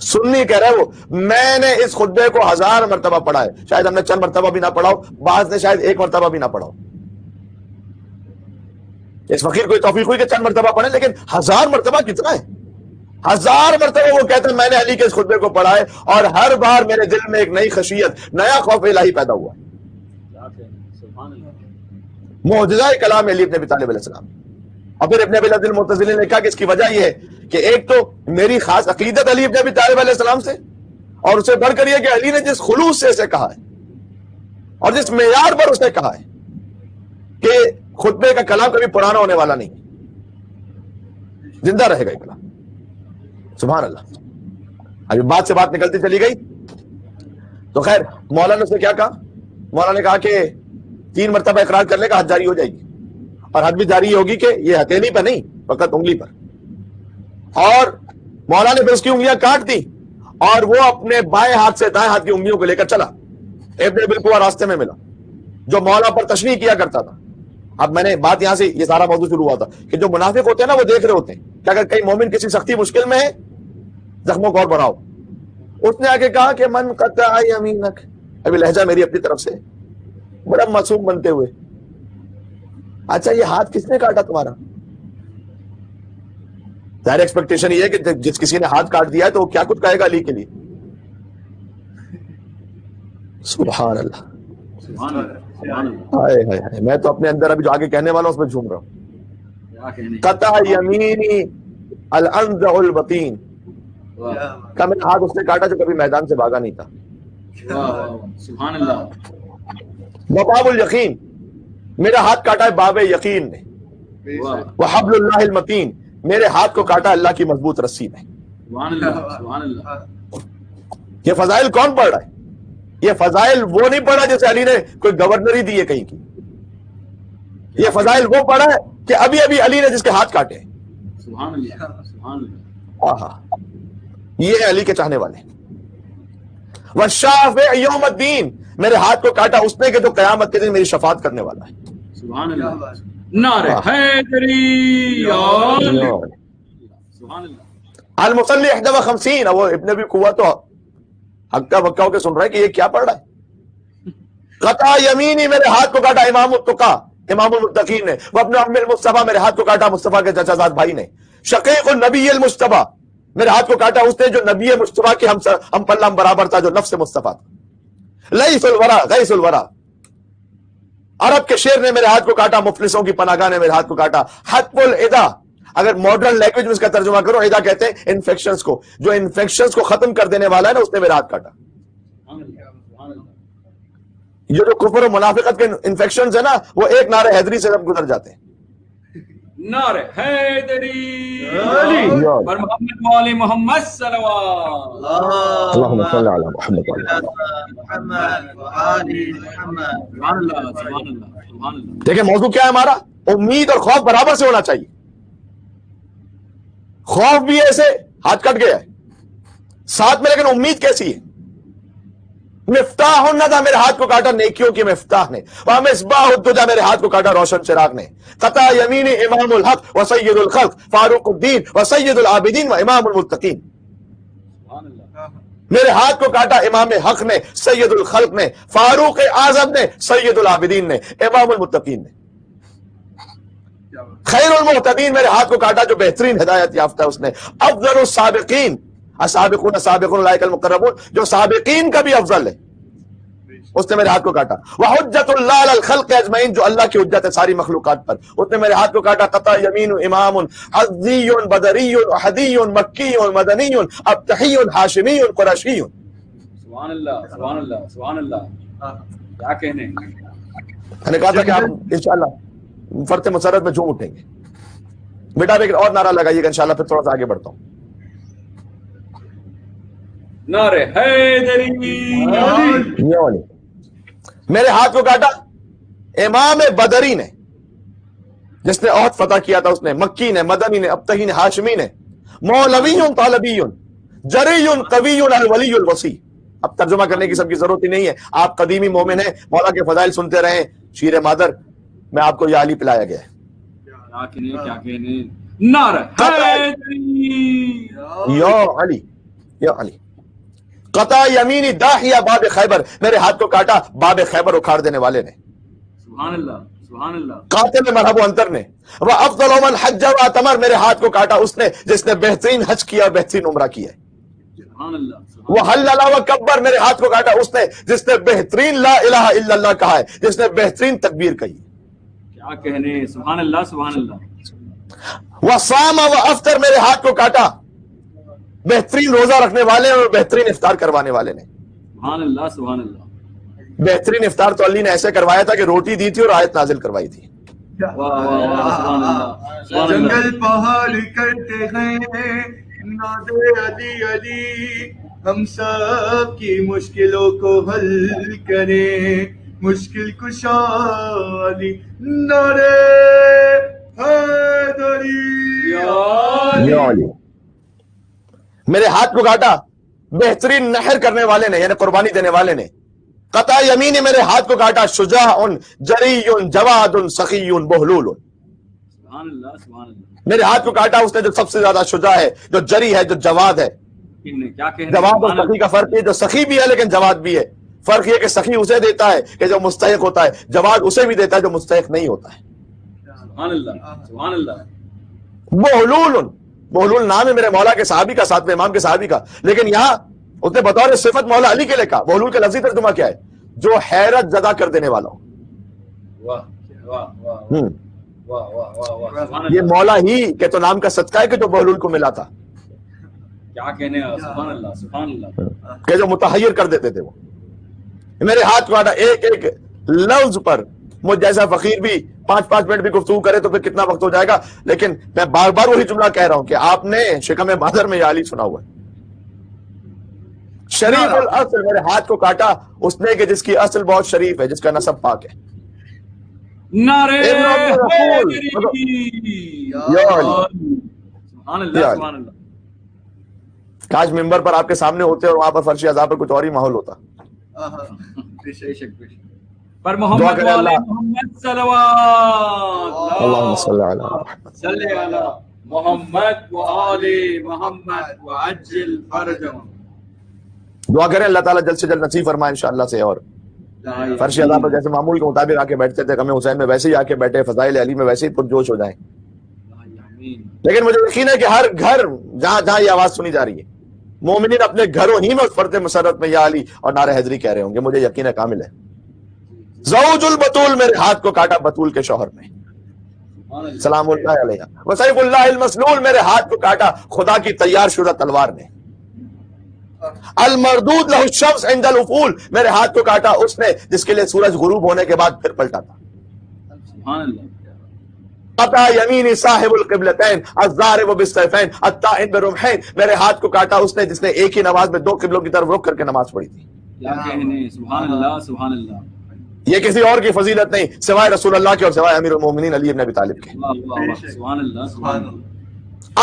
Speaker 1: سنی کہہ رہے وہ, میں نے اس خطبے کو 1000 مرتبہ پڑھا ہے. شاید ہم نے چند مرتبہ بھی نہ پڑھا ہو, بعض نے شاید 1 مرتبہ بھی نہ پڑھا ہو. اس فقیر کو توفیق ہوئی کہ چند مرتبہ پڑھیں, لیکن 1000 مرتبہ کتنا ہے؟ 1000 مرتبہ وہ کہتے ہیں میں نے علی کے اس خطبے کو پڑھا ہے, اور ہر بار میرے دل میں ایک نئی خشیت, نیا خوف الہی پیدا ہوا. معجزہ کلام علی ابن ابی طالب علیہ السلام. اور پھر ابن ابی العز المعتزلی نے کہا کہ اس کی وجہ یہ ہے کہ ایک تو میری خاص عقیدت علی ابن ابی طالب علیہ السلام سے، اور اسے بڑھ کر یہ کہ علی نے جس خلوص سے اسے کہا ہے اور جس معیار پر اسے کہا ہے کہ خطبے کا کلام کبھی پرانا ہونے والا نہیں، زندہ رہے گا یہ کلام. سبحان اللہ. ابھی بات سے بات نکلتی چلی گئی تو خیر مولانا نے اس نے کیا کہا؟ مولانا نے کہا کہ 3 مرتبہ اقرار کر لے گا، حد جاری ہو جائے گی. اور حد بھی جاری ہوگی کہ یہ ہتھیلی پہ نہیں، فقط انگلی پر. اور مولانا نے پھر اس کی انگلیاں کاٹ دی اور وہ اپنے بائیں ہاتھ سے دائیں ہاتھ کی انگلیوں کو لے کر چلا. ابن بالکل راستے میں ملا جو مولا پر تشریح کیا کرتا تھا. اب میں نے بات یہاں سے یہ سارا موضوع شروع ہوا تھا کہ جو منافق ہوتے ہیں نا وہ دیکھ رہے ہوتے ہیں کہ اگر کئی مومن کسی سختی مشکل میں ہے زخموں کو اور بڑھاؤ. اس نے آگے کہا کہ من قطع یمینک، ابھی لہجہ میری اپنی طرف سے بڑا معصوم بنتے ہوئے، اچھا یہ ہاتھ کس نے کاٹا تمہارا؟ ظاہر ایکسپیکٹیشن یہ ہے کہ جس کسی نے ہاتھ کاٹ دیا ہے تو وہ کیا کچھ کہے گا علی کے لیے. سبحان اللہ. ہائے ہائے ہائے، میں تو اپنے اندر ابھی جو آگے کہنے والا ہوں اس میں جھوم رہا ہوں. قطع یمینی الانزع البطین، کہ میرا ہاتھ اس نے کاٹا جو کبھی میدان سے بھاگا نہیں تھا.
Speaker 2: سبحان اللہ.
Speaker 1: وباب الیقین، میرا ہاتھ کاٹا ہے باب یقین نے. وحبل اللہ المتین، میرے ہاتھ کو کاٹا اللہ کی مضبوط رسی میں.
Speaker 2: سبحان اللہ. سبحان اللہ.
Speaker 1: یہ فضائل کون پڑھ رہا ہے؟ یہ فضائل وہ نہیں پڑھا جیسے علی نے کوئی گورنری دی ہے کہیں کی. یہ فضائل وہ پڑھا ہے کہ ابھی ابھی علی نے جس کے ہاتھ کاٹے.
Speaker 2: سبحان اللہ. سبحان اللہ.
Speaker 1: آہا، یہ ہے علی کے چاہنے والے. والشافع یوم الدین، میرے ہاتھ کو کاٹا اس نے کہ جو قیامت کے دن میری شفاعت کرنے والا ہے.
Speaker 2: سبحان اللہ. نعرہ حیدری یا اللہ. سبحان اللہ.
Speaker 1: المصلی 51، وہ ابن ابی قوہ تو ہکا بکا ہو کے سن رہا ہے کہ یہ کیا پڑھ رہا ہے. قطع یمینی، میرے ہاتھ کو کاٹا امام التقا، امام المتقین نے. وہ اپنے ام المصطفیٰ، میرے ہاتھ کو کاٹا مصطفیٰ کے چچا زاد بھائی نے. شقیق النبی المجتبی، میرے ہاتھ کو کاٹا اس نے جو نبی مجتبی کے ہم پلہ برابر تھا، جو نفس مصطفیٰ تھا. لیث الورا، غیث الورا، عرب کے شیر نے میرے ہاتھ کو کاٹا. مفلسوں کی پناہگاہ نے میرے ہاتھ کو کاٹا. حتف العدا، اگر ماڈرن لینگویج میں اس کا ترجمہ کرو، عدا کہتے ہیں انفیکشنز کو، جو انفیکشنز کو ختم کر دینے والا ہے نا، اس نے میرا ہاتھ کاٹا. یہ جو کفر و منافقت کے انفیکشنز ہیں نا، وہ ایک نعرہ حیدری سے سب گزر جاتے ہیں.
Speaker 2: نعرہ حیدری پر محمد والی محمد صلوات.
Speaker 1: اللہم صلی علی محمد وعلی آل
Speaker 2: سبحان اللہ. سبحان اللہ. سبحان اللہ.
Speaker 1: دیکھیں موضوع کیا ہے ہمارا؟ امید اور خوف برابر سے ہونا چاہیے. خوف بھی ایسے ہاتھ کٹ گیا ہے ساتھ میں، لیکن امید کیسی ہے؟ مفتاح الندى، میرے ہاتھ کو کاٹا نیکیوں کی مفتاح نے. ومصباح الدجى، میرے ہاتھ کو کاٹا روشن چراغ نے. قطع یمینی امام الحق وسید الخلق فاروق الدین وسید العابدین وامام المتقین. میرے ہاتھ کو کاٹا امام حق نے، سید الخلق نے، فاروق اعظم نے، سید العابدین نے، امام المتقین نے. خیر المہتدین، میرے ہاتھ کو کاٹا جو بہترین ہدایت یافتہ ہے اس نے. افضل السابقین، السابقون السابقون اولئک المقربون، جو سابقین کا بھی افضل ہے اس نے میرے ہاتھ کو کاٹا. وحجت اللہ علی الخلق اجمعین، جو اللہ کی حجت ہے ساری مخلوقات پر، اس نے میرے ہاتھ کو کاٹا. قطع یمین امام حزی بدری احدی مکی مدنی ابتحی ہاشمی قرشی.
Speaker 2: سبحان اللہ. سبحان اللہ. سبحان اللہ. کیا کہنے.
Speaker 1: میں نے کہا تھا کہ آپ انشاءاللہ فرت مسرت میں جھوم اٹھیں گے. بیٹا ایک اور نعرہ لگائیے گا انشاءاللہ، پھر تھوڑا سا آگے بڑھتا ہوں.
Speaker 2: نعرہ حیدری.
Speaker 1: میرے ہاتھ کو کاٹا امام بدری نے، جس نے احد فتح کیا تھا. اس نے مکی نے، مدنی نے، ابتہی نے، ہاشمی نے. مولوی طالبی جری قوی الولی الوسیع. اب ترجمہ کرنے کی سب کی ضرورت ہی نہیں ہے، آپ قدیمی مومن ہیں، مولا کے فضائل سنتے رہیں. شیر مادر میں آپ کو یہ علی پلایا گیا ہے.
Speaker 2: کیا کہنے. نعرہ حیدری
Speaker 1: یا علی یا علی. قطع یمینی داہیہ باب خیبر، میرے ہاتھ کو کاٹا باب خیبر اکھاڑ دینے والے نے.
Speaker 2: سبحان اللہ. سبحان اللہ.
Speaker 1: قاتل مرحب و انتر نے. وہ افضل من حج و اعتمر، میرے ہاتھ کو کاٹا اس نے جس نے بہترین حج کیا اور بہترین عمرہ کیا ہے.
Speaker 2: سبحان اللہ.
Speaker 1: وہ حلل و کبر، میرے ہاتھ کو کاٹا اس نے جس نے بہترین لا الہ الا اللہ کہا ہے، جس نے بہترین تکبیر کہی.
Speaker 2: کیا کہنے, سبحان اللہ سبحان اللہ.
Speaker 1: وصام و افطر, میرے ہاتھ کو کاٹا, بہترین روزہ رکھنے والے اور بہترین افطار کروانے والے نے.
Speaker 2: سبحان اللہ سبحان اللہ.
Speaker 1: بہترین افطار تو اللہ نے ایسے کروایا تھا کہ روٹی دی تھی اور آیت نازل کروائی تھی.
Speaker 2: واہ واہ واہ, سبحان اللہ.
Speaker 3: جنگل پہاڑ کرتے ہیں نادے علی علی, ہم سب کی مشکلوں کو حل کریں, مشکل کشا علی نعرے حیدری.
Speaker 1: یا علی. میرے ہاتھ کو کاٹا بہترین نحر کرنے والے نے, یعنی قربانی دینے والے نے. قطع یمین میرے ہاتھ کو کاٹا شجاع جری جواد سخی بہلول.
Speaker 2: سبحان اللہ سبحان اللہ.
Speaker 1: میرے ہاتھ کو کاٹا اس نے جو سب سے زیادہ شجاع ہے, جو جری ہے, جو جواد ہے.
Speaker 2: کیا کہنے,
Speaker 1: جواد اور سخی کا فرق ہے, جو سخی بھی ہے لیکن جواد بھی ہے. فرق یہ کہ سخی اسے دیتا ہے کہ جو مستحق ہوتا ہے, جواد اسے بھی دیتا ہے جو مستحق نہیں ہوتا ہے.
Speaker 2: سبحان اللہ سبحان اللہ.
Speaker 1: بہلول, بہلول نام ہے میرے مولا کے صحابی کا, ساتویں امام کے صحابی کا, لیکن یہاں اس نے بطور صفت مولا علی کے لیے کہا. بہلول کا لفظی ترجمہ کیا ہے؟ جو حیرت زدہ کر دینے والا ہو.
Speaker 2: واہ واہ واہ واہ واہ واہ, سبحان
Speaker 1: یہ
Speaker 2: اللہ.
Speaker 1: مولا ہی کے تو نام کا صدقہ ہے کہ جو بہلول کو ملا تھا,
Speaker 2: کیا کہنے, سبحان اللہ سبحان اللہ.
Speaker 1: کہ جو متحیر کر دیتے تھے وہ. میرے ہاتھ کو ایک ایک لفظ پر مجھ جیسا فقیر بھی 5 منٹ بھی گفتگو کرے تو پھر کتنا وقت ہو جائے گا. لیکن میں بار بار وہی جملہ کہہ رہا ہوں کہ آپ نے شکم بادر میں یا علی سنا ہوا ہے. شریف الاصل, میرے ہاتھ کو کاٹا اس نے کہ جس کی اصل بہت شریف ہے, جس کا نسب پاک ہے.
Speaker 2: نعرے
Speaker 1: حیدری.
Speaker 2: سبحان اللہ سبحان اللہ.
Speaker 1: کاش ممبر پر آپ کے سامنے ہوتے اور وہاں پر فرش عذاب پر کچھ اور ہی ماحول ہوتا.
Speaker 2: بے شک پر محمد والے محمد صلوات
Speaker 1: اللہم صلی علی محمد.
Speaker 2: صلی علی محمد وآل محمد وعجل فرجهم.
Speaker 1: دعا کریں اللہ تعالیٰ جلد سے جلد نصیب فرمائے انشاءاللہ سے. اور فرش عذاب پر جیسے معمول کے مطابق آ کے بیٹھتے تھے غم حسین میں, ویسے ہی آ کے بیٹھے, فضائل علی میں ویسے ہی پرجوش ہو جائیں. لیکن مجھے یقین ہے کہ ہر گھر جہاں جہاں یہ آواز سنی جا رہی ہے, مومنین اپنے گھروں ہی میں اس فرد مسرت میں یا علی اور نعرہ حیدری کہہ رہے ہوں گے. مجھے یقین ہے کامل ہے. زوج البتول, میرے ہاتھ کو کاٹا بتول کے شوہر نے, سلام اللہ علیہ. وسیف اللہ المسلول, میرے ہاتھ کو کاٹا خدا کی تیار شدہ تلوار نے. المردود لہ الشمس عند الافول, میرے ہاتھ کو کاٹا اس نے جس کے لیے سورج غروب ہونے کے بعد پھر پلٹا تھا.
Speaker 2: سبحان اللہ.
Speaker 1: قطع یمینی صاحب القبلتین الضارب بالسیفین الطاعن برمحین, میرے ہاتھ کو کاٹا اس نے جس نے ایک ہی نماز میں 2 قبلوں کی طرف رخ کر کے نماز پڑھی تھی.
Speaker 2: کیا کہنے, سبحان اللہ سبحان اللہ.
Speaker 1: یہ کسی اور کی فضیلت نہیں سوائے رسول اللہ کے اور سوائے امیر المومنین علی بن ابی طالب کے.
Speaker 2: سبحان اللہ سبحان اللہ.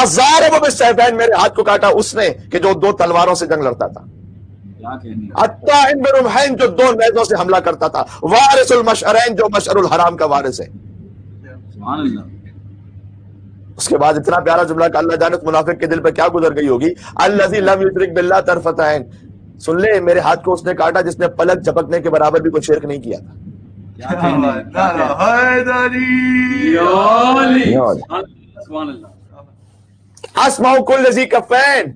Speaker 1: الضارب بالسیفین, میرے ہاتھ کو کاٹا اس نے کہ جو 2 تلواروں سے جنگ لڑتا تھا.
Speaker 2: کیا کہنے,
Speaker 1: الطاعن برمحین, جو 2 نیزوں سے حملہ کرتا تھا. وارث المشعرین, جو مشعر الحرام کا وارث ہے.
Speaker 2: سبحان اللہ.
Speaker 1: اس کے بعد اتنا پیارا جملہ کہ اللہ جانے منافق کے دل پہ کیا گزر گئی ہوگی. الذی لم یشرک باللہ طرفۃ عین, سن لے میرے ہاتھ کو اس نے کاٹا جس نے پلک جھپکنے کے برابر بھی کوئی شرک نہیں کیا تھا.
Speaker 2: کیا کہنے,
Speaker 3: حیدری.
Speaker 2: سبحان اللہ.
Speaker 1: اسمع کل ذی کفین,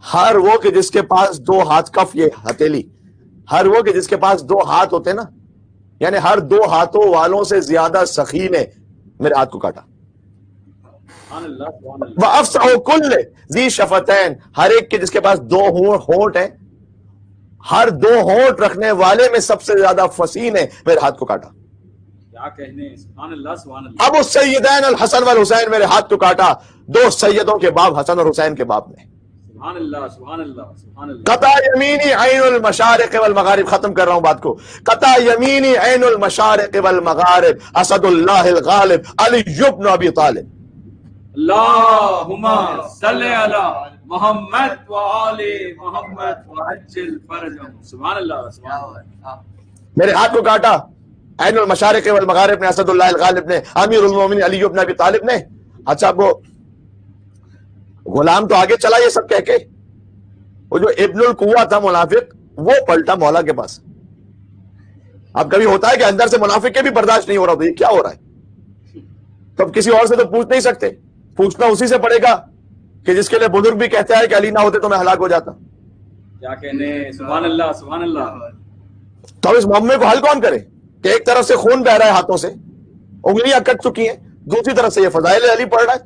Speaker 1: ہر وہ کہ جس کے پاس 2 ہاتھ, کف یہ ہتھیلی, ہر وہ کہ جس کے پاس 2 ہاتھ ہوتے نا, یعنی ہر 2 ہاتھوں والوں سے زیادہ سخی نے میرے ہاتھ کو کاٹا. وَأَفْسَحُ كُلِّ ذِي شَفَتَيْن, ہر ایک کے جس کے پاس 2 ہونٹ ہیں, ہر 2 ہونٹ رکھنے والے میں سب سے زیادہ فصیح نے میرے ہاتھ کو کاٹا.
Speaker 2: کیا کہنے, سبحان اللہ سبحان اللہ.
Speaker 1: ابو السیدین الحسن والحسین, میرے ہاتھ کو کاٹا 2 سیدوں کے باپ حسن اور حسین کے باپ نے.
Speaker 2: سبحان اللہ سبحان اللہ سبحان اللہ.
Speaker 1: قطع یمینی عین المشارق والمغارب, ختم کر رہا ہوں بات کو. قطع یمینی عین المشارق والمغارب اسد اللہ الغالب علی بن ابی طالب.
Speaker 2: اللہم صلی علی محمد وآل محمد وعجل فرجهم. سبحان اللہ سبحان اللہ.
Speaker 1: میرے ہاتھ کو کاٹا عین المشارق والمغارب نے, اسد اللہ الغالب نے, امیر المومنین علی بن ابی طالب نے. اچھا وہ غلام تو آگے چلا یہ سب کہہ کے, وہ جو ابن القوہ تھا منافق وہ پلٹا مولا کے پاس. اب کبھی ہوتا ہے کہ اندر سے منافق کے بھی برداشت نہیں ہو رہا تو یہ کیا ہو رہا ہے, تو اب کسی اور سے تو پوچھ نہیں سکتے, پوچھنا اسی سے پڑے گا کہ جس کے لیے بزرگ بھی کہتے ہیں کہ علی نہ ہوتے تو میں ہلاک ہو جاتا.
Speaker 2: کیا کہنے, سبحان اللہ سبحان اللہ.
Speaker 1: تو اب اس معاملے کو حل کون کرے کہ ایک طرف سے خون بہ رہا ہے ہاتھوں سے, انگلیاں کٹ چکی ہیں، دوسری طرف سے یہ فضائل علی پڑھ رہا ہے،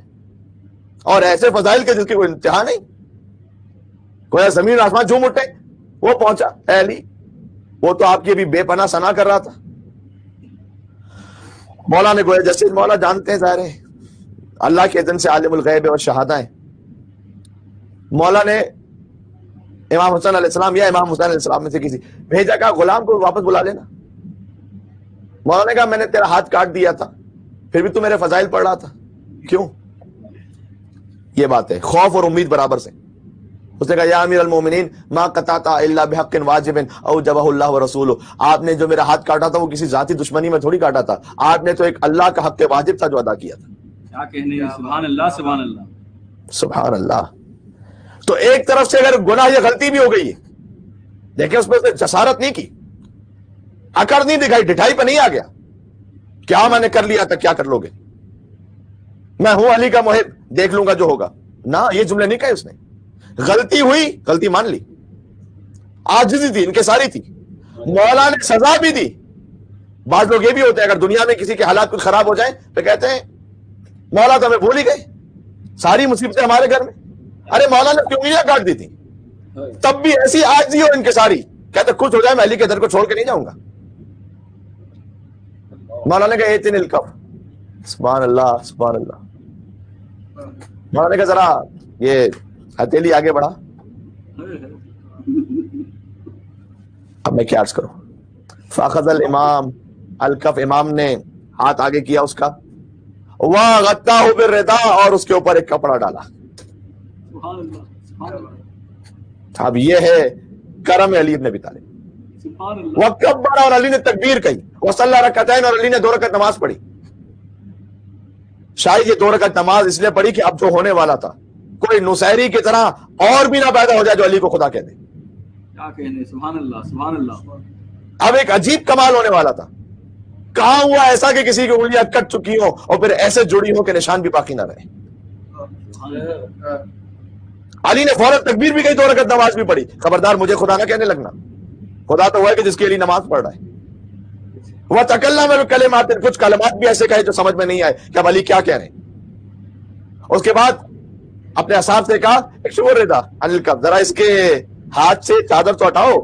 Speaker 1: اور ایسے فضائل کے جس کی کوئی انتہا نہیں، کوئی زمین آسمان جھوم اٹھے وہ پہنچا اے علی، وہ تو آپ کی ابھی بے پناہ ثنا کر رہا تھا۔ مولا نے گویا جیسے مولا جانتے ہیں، ظاہر ہے اللہ کے اذن سے عالم الغیب اور شہادہ ہیں، مولا نے امام حسین علیہ السلام یا امام حسین علیہ السلام میں سے کسی بھیجا، کہا غلام کو واپس بلا لینا۔ مولا نے کہا میں نے تیرا ہاتھ کاٹ دیا تھا، پھر بھی تو میرے فضائل پڑھ رہا تھا، کیوں؟ یہ بات ہے خوف اور امید برابر سے۔ اس نے کہا یا امیر المومنین ما قطعت الا بحق واجب اوجبہ اللہ ورسولہ، آپ نے جو میرا ہاتھ کاٹا تھا وہ کسی ذاتی دشمنی میں تھوڑی کاٹا تھا، آپ نے تو ایک اللہ کا حق واجب تھا جو ادا کیا تھا۔
Speaker 2: کیا کہنے، سبحان اللہ سبحان اللہ
Speaker 1: سبحان اللہ۔ تو ایک طرف سے اگر گناہ یا غلطی بھی ہو گئی ہے، دیکھیں اس میں سے جسارت نہیں کی، اکڑ نہیں دکھائی، ڈٹھائی پہ نہیں آ گیا، کیا میں نے کر لیا تھا، کیا کر لو گے، میں ہوں علی کا محب، دیکھ لوں گا جو ہوگا، نہ یہ جملے نہیں کہے اس نے۔ غلطی ہوئی، غلطی مان لی، عاجزی تھی، انکساری تھی، مولا نے سزا بھی دی۔ بعض لوگ یہ بھی ہوتے ہیں اگر دنیا میں کسی کے حالات کچھ خراب ہو جائیں تو کہتے ہیں مولا تو ہمیں بھول ہی گئے، ساری مصیبتیں ہمارے گھر میں، ارے مولا نے انگلیاں کاٹ دی تھی، تب بھی ایسی عاجزی اور انکساری، کہتے کچھ ہو جائے میں علی کے در کو چھوڑ کے نہیں جاؤں گا۔ مولا نے کہا ایتن الکف، سبحان اللہ سبحان اللہ۔ مولا نے کہا ذرا یہ ہتھیلی آگے بڑھا، اب میں کیا عرض کروں، فاخذ الامام الکف، امام نے ہاتھ آگے کیا اس کا، وغطاہ بالردا، اور اس کے اوپر ایک کپڑا ڈالا۔
Speaker 2: سبحان اللہ سبحان اللہ
Speaker 1: اب یہ ہے کرم علی ابن ابی طالب۔
Speaker 2: سبحان اللہ۔
Speaker 1: وکبر، اور علی نے تکبیر کہی، وصلی رکعتین، اور علی نے 2 رکعت نماز پڑھی۔ شاید یہ 2 رکعت نماز اس لیے پڑھی کہ اب جو ہونے والا تھا کوئی نصیری کی طرح اور بھی نہ پیدا ہو جائے جو علی کو خدا کہہ دے۔
Speaker 2: کیا کہنے، سبحان اللہ سبحان اللہ۔
Speaker 1: اب ایک عجیب کمال ہونے والا تھا، کہاں ہوا ایسا کہ کسی کی انگلیاں کٹ چکی ہو اور پھر ایسے جڑی ہو کہ نشان بھی باقی نہ رہے۔ علی نے فوراً تکبیر بھی کہی، 2 رکعت نماز بھی پڑھی۔ خبردار مجھے خدا نہ کہنے لگنا، خدا تو وہ ہے کہ جس کے لیے نماز پڑھ رہا ہے۔ وہ تکلم بالکلمات، کچھ کلمات بھی ایسے کہے جو سمجھ میں نہیں آئے کہ اب علی کیا کہہ رہے ہیں۔ اس کے بعد اپنے اصحاب سے کہا اکشفوا الرداء عن الکف، ذرا اس کے ہاتھ سے چادر تو ہٹاؤ۔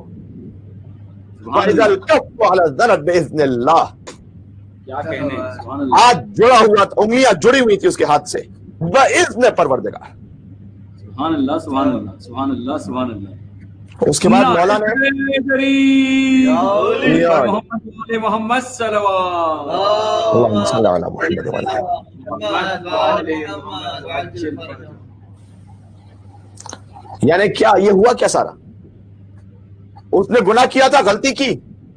Speaker 1: فإذا الکف علی الذنب بإذن اللہ،
Speaker 2: کیا کہنے، سبحان اللہ
Speaker 1: ہاتھ جڑا ہوا تھا، انگلیاں جڑی ہوئی تھی اس کے ہاتھ سے، بإذن پروردگار۔
Speaker 2: سبحان اللہ سبحان اللہ سبحان اللہ سبحان اللہ۔
Speaker 1: اس کے بعد مولا نے
Speaker 2: محمد صلوات
Speaker 1: اللہم صل علی محمد وعلی یعنی کیا یہ ہوا کیا سارا؟ اس نے گناہ کیا تھا، غلطی کی،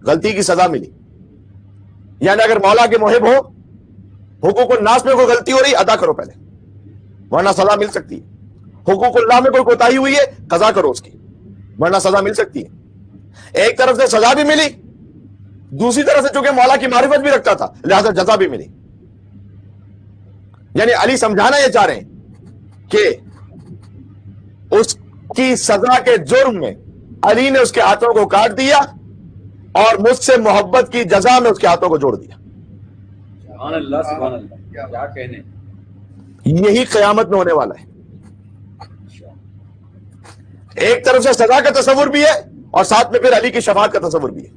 Speaker 1: غلطی کی سزا ملی۔ یعنی اگر مولا کے محب ہو، حقوق الناس میں کوئی غلطی ہو رہی ادا کرو پہلے، ورنہ سزا مل سکتی ہے۔ حقوق اللہ میں کوئی کوتاہی ہوئی ہے قضا کرو اس کی، ورنہ سزا مل سکتی ہے۔ ایک طرف سے سزا بھی ملی، دوسری طرف سے چونکہ مولا کی معرفت بھی رکھتا تھا لہذا جزا بھی ملی۔ یعنی علی سمجھانا یہ چاہ رہے ہیں کہ اس کی سزا کے جرم میں علی نے اس کے ہاتھوں کو کاٹ دیا اور مجھ سے محبت کی جزا میں اس کے ہاتھوں کو جوڑ دیا۔
Speaker 2: سبحان اللہ سبحان اللہ، کیا کہنے۔
Speaker 1: یہی قیامت میں ہونے والا ہے۔ ایک طرف سے سزا کا تصور بھی ہے اور ساتھ میں پھر علی کی شفاعت کا تصور بھی ہے،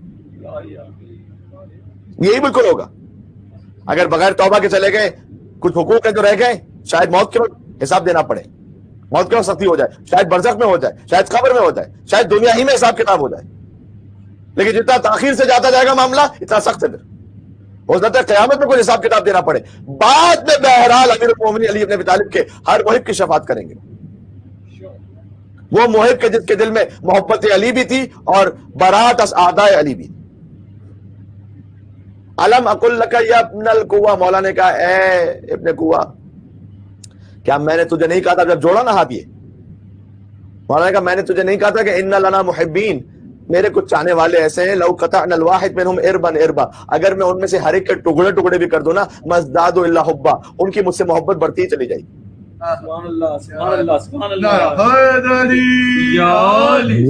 Speaker 1: یہی بالکل ہوگا۔ اگر بغیر توبہ کے چلے گئے، کچھ حقوق ہیں جو رہ گئے، شاید موت کے وقت حساب دینا پڑے، موت کے وقت سختی ہو جائے، شاید برزخ میں ہو جائے، شاید قبر میں ہو جائے، شاید دنیا ہی میں حساب کتاب ہو جائے، لیکن جتنا تاخیر سے جاتا جائے گا معاملہ اتنا سخت ہے، پھر ہو سکتا ہے قیامت میں کوئی حساب کتاب دینا پڑے۔ بعد میں بہرحال امیر المومنین علی ابن ابی طالب کے ہر محب کی شفاعت کریں گے، وہ محب کے جس کے دل میں محبت علی بھی تھی اور برات از اعداء علی بھی۔ علم اقل لک یا ابن القوا، مولا نے کہا اے ابن قوا، کیا میں نے تجھے نہیں کہا تھا، جب جوڑا نا ہاتھ، یہ مولا نے کہا میں نے تجھے نہیں کہا تھا کہ ان لنا محبین، میرے کچھ چاہنے والے ایسے ہیں، لو قطعنا الواحد منہم اربا اربا، اگر میں ان میں سے ہر ایک کے ٹکڑے ٹکڑے بھی کر دوں نا، مزداد الا حبا، ان کی مجھ سے محبت بڑھتی ہی چلی جائے گی۔
Speaker 2: سبحان اللہ سبحان اللہ سبحان اللہ۔
Speaker 3: حیدری
Speaker 2: یا علی،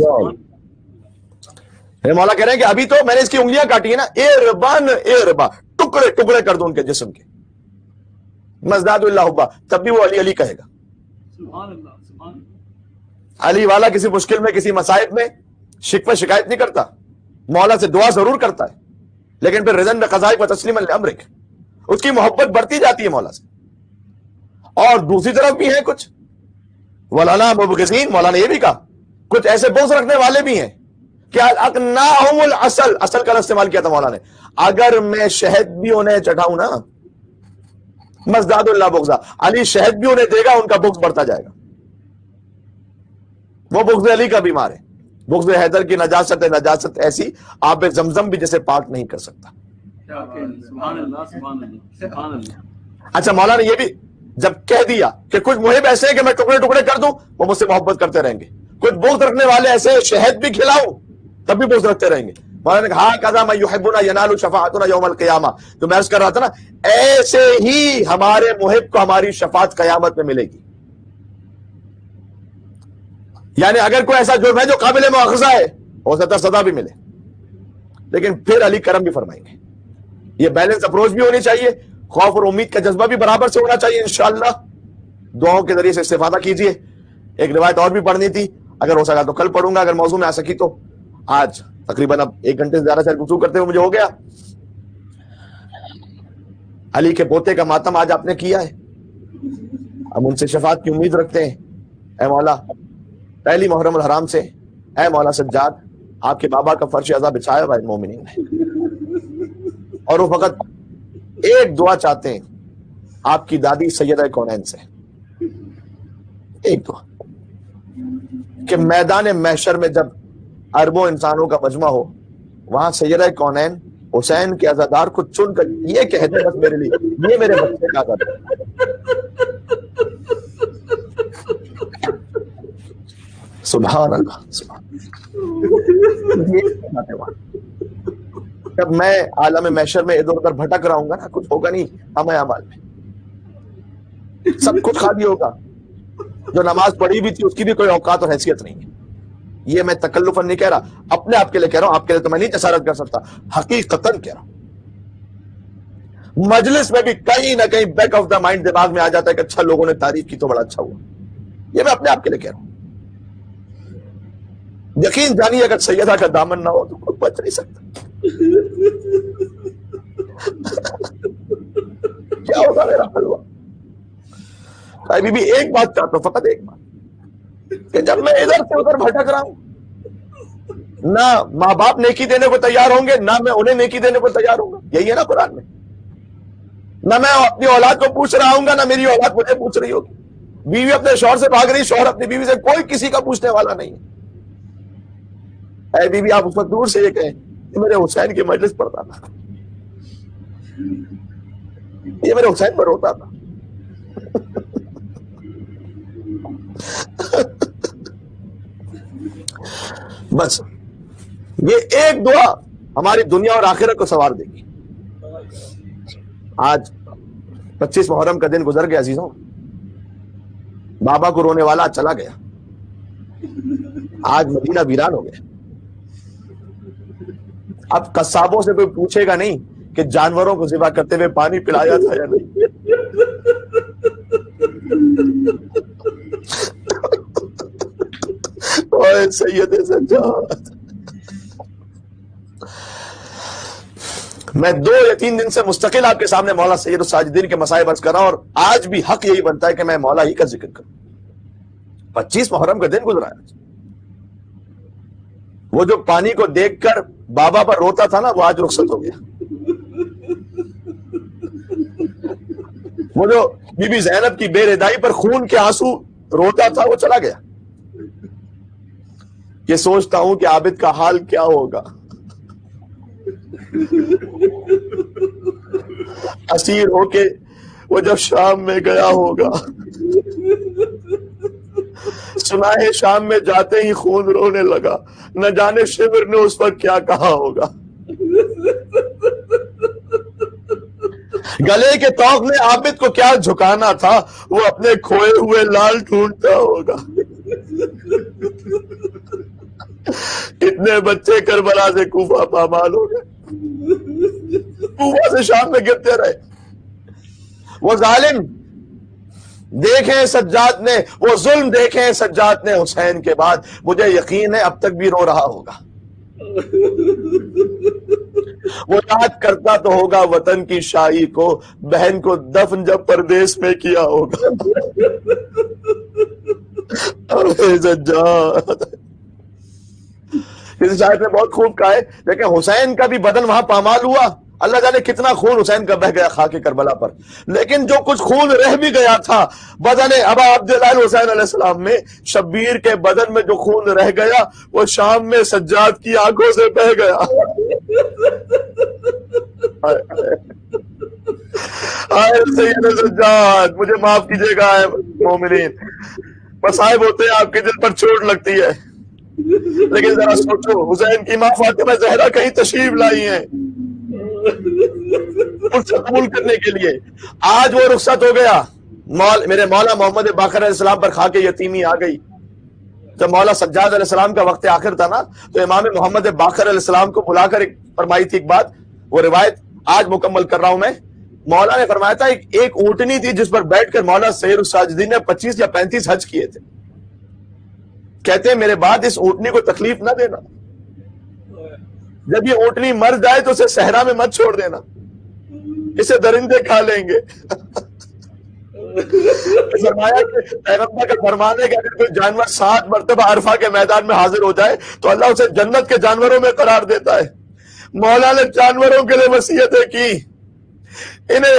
Speaker 1: مولا کہہ رہے ہیں کہ ابھی تو میں نے اس کی انگلیاں کاٹی ہیں نا، اربن اربا، ٹکڑے ٹکڑے ٹکڑے کر دوں ان کے جسم کے، مزداد اللہ حبا، تب بھی وہ علی علی کہے گا۔
Speaker 2: سبحان اللہ سبحان اللہ۔
Speaker 1: علی والا کسی مشکل میں کسی مصائب میں شکوہ شکایت نہیں کرتا، مولا سے دعا ضرور کرتا ہے، لیکن پھر رضن بقضائک و تسلیما لامرک، اس کی محبت بڑھتی جاتی ہے مولا سے۔ اور دوسری طرف بھی ہیں کچھ ولانا مبغضین، مولا نے یہ بھی کہا کچھ ایسے بغض رکھنے والے بھی ہیں کہ اقناہم العسل، اصل کا استعمال کیا تھا مولا نے، اگر میں شہد بھی انہیں چٹاؤں نا، مزداد اللہ بغضا، علی شہد بھی انہیں دے گا، ان کا بغض بڑھتا جائے گا۔ وہ بغض علی کا بیمار ہے۔ بغض حیدر کی نجاست ایسی آب زمزم بھی جسے پاک نہیں کر سکتا۔
Speaker 2: سبحان اللہ سبحان اللہ سبحان اللہ۔
Speaker 1: اچھا مولا نے یہ بھی جب کہہ دیا کہ کچھ محب ایسے ہیں کہ میں ٹکڑے ٹکڑے کر دوں وہ مجھ سے محبت کرتے رہیں گے، کچھ بغض رکھنے والے ایسے شہد بھی کھلاؤں تب بھی بغض رکھتے رہیں گے۔ مولا نے کہا ہاں کذا من یحبنا ینال شفاعتنا یوم القیامہ، تو میں عرض کر رہا تھا نا ایسے ہی ہمارے محب کو ہماری شفاعت قیامت میں ملے گی۔ یعنی اگر کوئی ایسا جرم ہے جو قابل مؤاخذہ ہے ہو سکتا سزا بھی ملے، لیکن پھر علی کرم بھی فرمائیں گے۔ یہ بیلنس اپروچ بھی ہونی چاہیے، خوف اور امید کا جذبہ بھی برابر سے ہونا چاہیے۔ انشاءاللہ دعاؤں کے ذریعے سے استفادہ کیجیے۔ ایک روایت اور بھی پڑھنی تھی، اگر ہو سکا تو کل پڑھوں گا، اگر موضوع میں آ سکی تو آج۔ تقریباً اب 1 گھنٹے سے زیادہ سے گفتگو کرتے ہوئے مجھے ہو گیا۔ علی کے پوتے کا ماتم آج آپ نے کیا ہے، ہم ان سے شفاعت کی امید رکھتے ہیں۔ اے مولا پہلی محرم الحرام سے اے مولا سجاد آپ کے بابا کا فرش عزا بچھایا ہوا ہے مومنین نے، اور وہ فقط ایک دعا چاہتے ہیں آپ کی دادی سیدہ کونین سے، ایک دعا کہ میدان محشر میں جب اربوں انسانوں کا مجمع ہو، وہاں سیدہ کونین حسین کے عزادار کو چن کر یہ کہہ دیں بس میرے لیے یہ میرے بچے کا عزا ہے۔ سبحان اللہ سبحان اللہ۔ جب میں عالم محشر میں ادھر ادھر بھٹک رہا ہوں گا نا، کچھ ہوگا نہیں ہمیں اعمال میں، سب کچھ خالی ہوگا۔ جو نماز پڑھی بھی تھی اس کی بھی کوئی اوقات اور حیثیت نہیں ہے۔ یہ میں تکلفاً نہیں کہہ رہا، اپنے آپ کے لیے کہہ رہا ہوں، آپ کے لیے تو میں نہیں جسارت کر سکتا، حقیقتاً کہہ رہا ہوں۔ مجلس میں بھی کہیں نہ کہیں بیک آف دا مائنڈ دماغ میں آ جاتا ہے کہ اچھا لوگوں نے تعریف کی تو بڑا اچھا ہوا۔ یہ میں اپنے آپ کے لیے کہہ رہا ہوں۔ یقین جانیے اگر سیدہ کا دامن نہ ہو تو کوئی بچ نہیں سکتا۔ کیا ہوگا میرا حلوہ؟ بی بی ایک بات چاہتا ہوں، فقط ایک بات، کہ جب میں ادھر سے ادھر بھٹک رہا ہوں، نہ ماں باپ نیکی دینے کو تیار ہوں گے، نہ میں انہیں نیکی دینے کو تیار ہوں گا، یہی ہے نا قرآن میں۔ نہ میں اپنی اولاد کو پوچھ رہا ہوں گا، نہ میری اولاد مجھے پوچھ رہی ہوگی۔ بیوی اپنے شوہر سے بھاگ رہی، شوہر اپنی بیوی سے، کوئی کسی کا پوچھنے والا نہیں ہے۔ اے بی بی آپ اس وقت دور سے یہ کہیں کہ میرے حسین کی مجلس پڑھتا تھا، یہ میرے حسین پر روتا تھا۔ بس یہ ایک دعا ہماری دنیا اور آخرت کو سنوار دے گی۔ آج 25 محرم کا دن گزر گیا عزیزوں، بابا کو رونے والا چلا گیا، آج مدینہ ویران ہو گیا۔ اب قصابوں سے کوئی پوچھے گا نہیں کہ جانوروں کو ذبح کرتے ہوئے پانی پلایا تھا یا نہیں۔ اوے سید سجاد، میں 2 یا 3 دن سے مستقل آپ کے سامنے مولا سید الساجدین کے مصائب عرض کر رہا ہوں، اور آج بھی حق یہی بنتا ہے کہ میں مولا ہی کا ذکر کروں۔ 25 محرم کا دن گزرا ہے، وہ جو پانی کو دیکھ کر بابا پر روتا تھا نا، وہ آج رخصت ہو گیا۔ وہ جو بی بی زینب کی بے ردائی پر خون کے آنسو روتا تھا، وہ چلا گیا۔ یہ سوچتا ہوں کہ عابد کا حال کیا ہوگا، اسیر ہو کے وہ جب شام میں گیا ہوگا، سنا ہے شام میں جاتے ہی خون رونے لگا، نہ جانے شبر نے اس وقت کیا کہا ہوگا۔ گلے کے توق میں عابد کو کیا جھکانا تھا، وہ اپنے کھوئے ہوئے لال ڈھونڈتا ہوگا۔ کتنے بچے کربلا سے کوفہ پامال ہو گئے۔ کوفہ سے شام میں گرتے رہے. وہ ظالم دیکھیں سجاد نے, وہ ظلم دیکھیں سجاد نے حسین کے بعد, مجھے یقین ہے اب تک بھی رو رہا ہوگا. وہ یاد کرتا تو ہوگا وطن کی شاہی کو, بہن کو دفن جب پردیس میں کیا ہوگا. کسی شاعر نے بہت خوب کہا ہے, لیکن حسین کا بھی بدن وہاں پامال ہوا, اللہ جانے کتنا خون حسین کا بہ گیا خاک کربلا پر, لیکن جو کچھ خون رہ بھی گیا تھا بدن ابا عبداللہ حسین علیہ السلام میں, شبیر کے بدن میں جو خون رہ گیا وہ شام میں سجاد کی آنکھوں سے بہ گیا. سید سجاد مجھے معاف کیجیے گا مومنین, مصائب ہوتے ہیں آپ کے دل پر چوٹ لگتی ہے, لیکن ذرا سوچو حسین کی ماں فاطمہ زہرا کہیں تشریف لائی ہیں قبول کرنے کے لیے. آج وہ رخصت ہو گیا, میرے مولا محمد باقر علیہ السلام پر خاک یتیمی آ گئی. جب مولا سجاد علیہ السلام کا وقت آخر تھا نا, تو امام محمد باقر علیہ السلام کو بلا کر فرمائی تھی ایک بات, وہ روایت آج مکمل کر رہا ہوں میں. مولا نے فرمایا تھا ایک اونٹنی تھی جس پر بیٹھ کر مولا سید الساجدین نے 25 یا 35 حج کیے تھے. کہتے ہیں میرے بعد اس اونٹنی کو تکلیف نہ دینا, جب یہ اونٹنی مر جائے تو اسے صحرا میں مت چھوڑ دینا, اسے درندے کھا لیں گے. فرمایا کہ پیغمبر کا فرمان ہے کہ اگر کوئی جانور 7 مرتبہ عرفہ کے میدان میں حاضر ہو جائے تو اللہ اسے جنت کے جانوروں میں قرار دیتا ہے. مولا نے جانوروں کے لیے وصیتیں کی, انہیں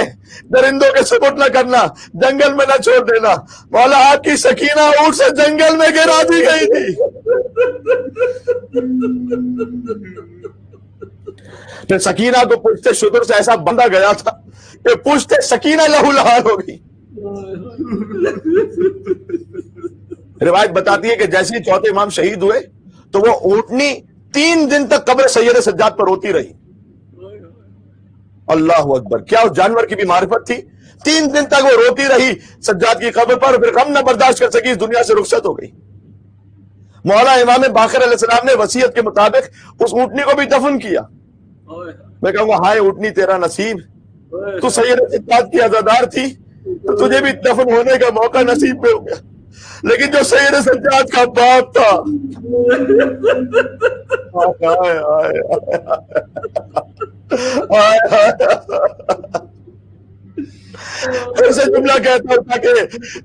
Speaker 1: درندوں کے سپرد نہ کرنا, جنگل میں نہ چھوڑ دینا. مولا آپ کی سکینہ اونٹ سے جنگل میں گرا دی گئی تھی. پھر سکینہ کو پشت شتر سے ایسا بندھا گیا تھا کہ پشت سکینہ لہو لہان ہو گئی. روایت بتاتی ہے کہ جیسے ہی چوتھے امام شہید ہوئے تو وہ اونٹنی 3 دن تک قبر سید سجاد پر روتی رہی. اللہ اکبر, کیا اس جانور کی بھی معرفت تھی. 3 دن تک وہ روتی رہی سجاد کی قبر پر, پھر غم نہ برداشت کر سکی, اس دنیا سے رخصت ہو گئی. مولا امام باقر علیہ السلام نے وصیت کے مطابق اس اونٹنی کو بھی دفن کیا. میں کہوں گا ہائے اونٹنی تیرا نصیب, تو سید سجاد کی عزادار تھی تو تجھے بھی دفن ہونے کا موقع نصیب میں ہو گیا. لیکن جو سید سجاد کا باپ تھا, پھر سے جملہ کہتا ہوں تاکہ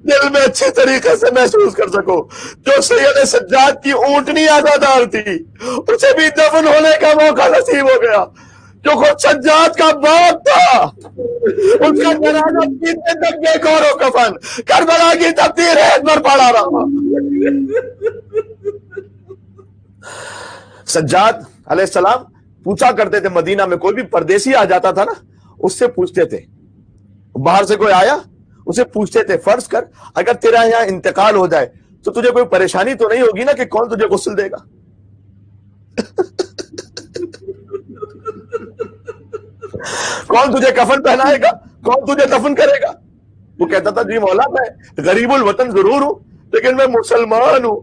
Speaker 1: دل میں اچھی طریقے سے محسوس کر سکو, جو سید سجاد کی اونٹنی عزادار تھی اسے بھی دفن ہونے کا موقع نصیب ہو گیا. جو خود سجاد کا باپ تھا اس کا جنازہ 3 دن تک بے غور و کفن کربلا کی تبدیل ریت پر پڑا رہا. سجاد علیہ السلام پوچھا کرتے تھے, مدینہ میں کوئی بھی پردیسی آ جاتا تھا نا, اس سے پوچھتے تھے, باہر سے کوئی آیا اسے پوچھتے تھے, فرض کر اگر تیرا یہاں انتقال ہو جائے تو تجھے کوئی پریشانی تو نہیں ہوگی نا کہ کون تجھے غسل دے گا. کون تجھے کفن پہنائے گا, کون تجھے دفن کرے گا. وہ کہتا تھا جی مولا میں غریب الوطن ضرور ہوں لیکن میں مسلمان ہوں.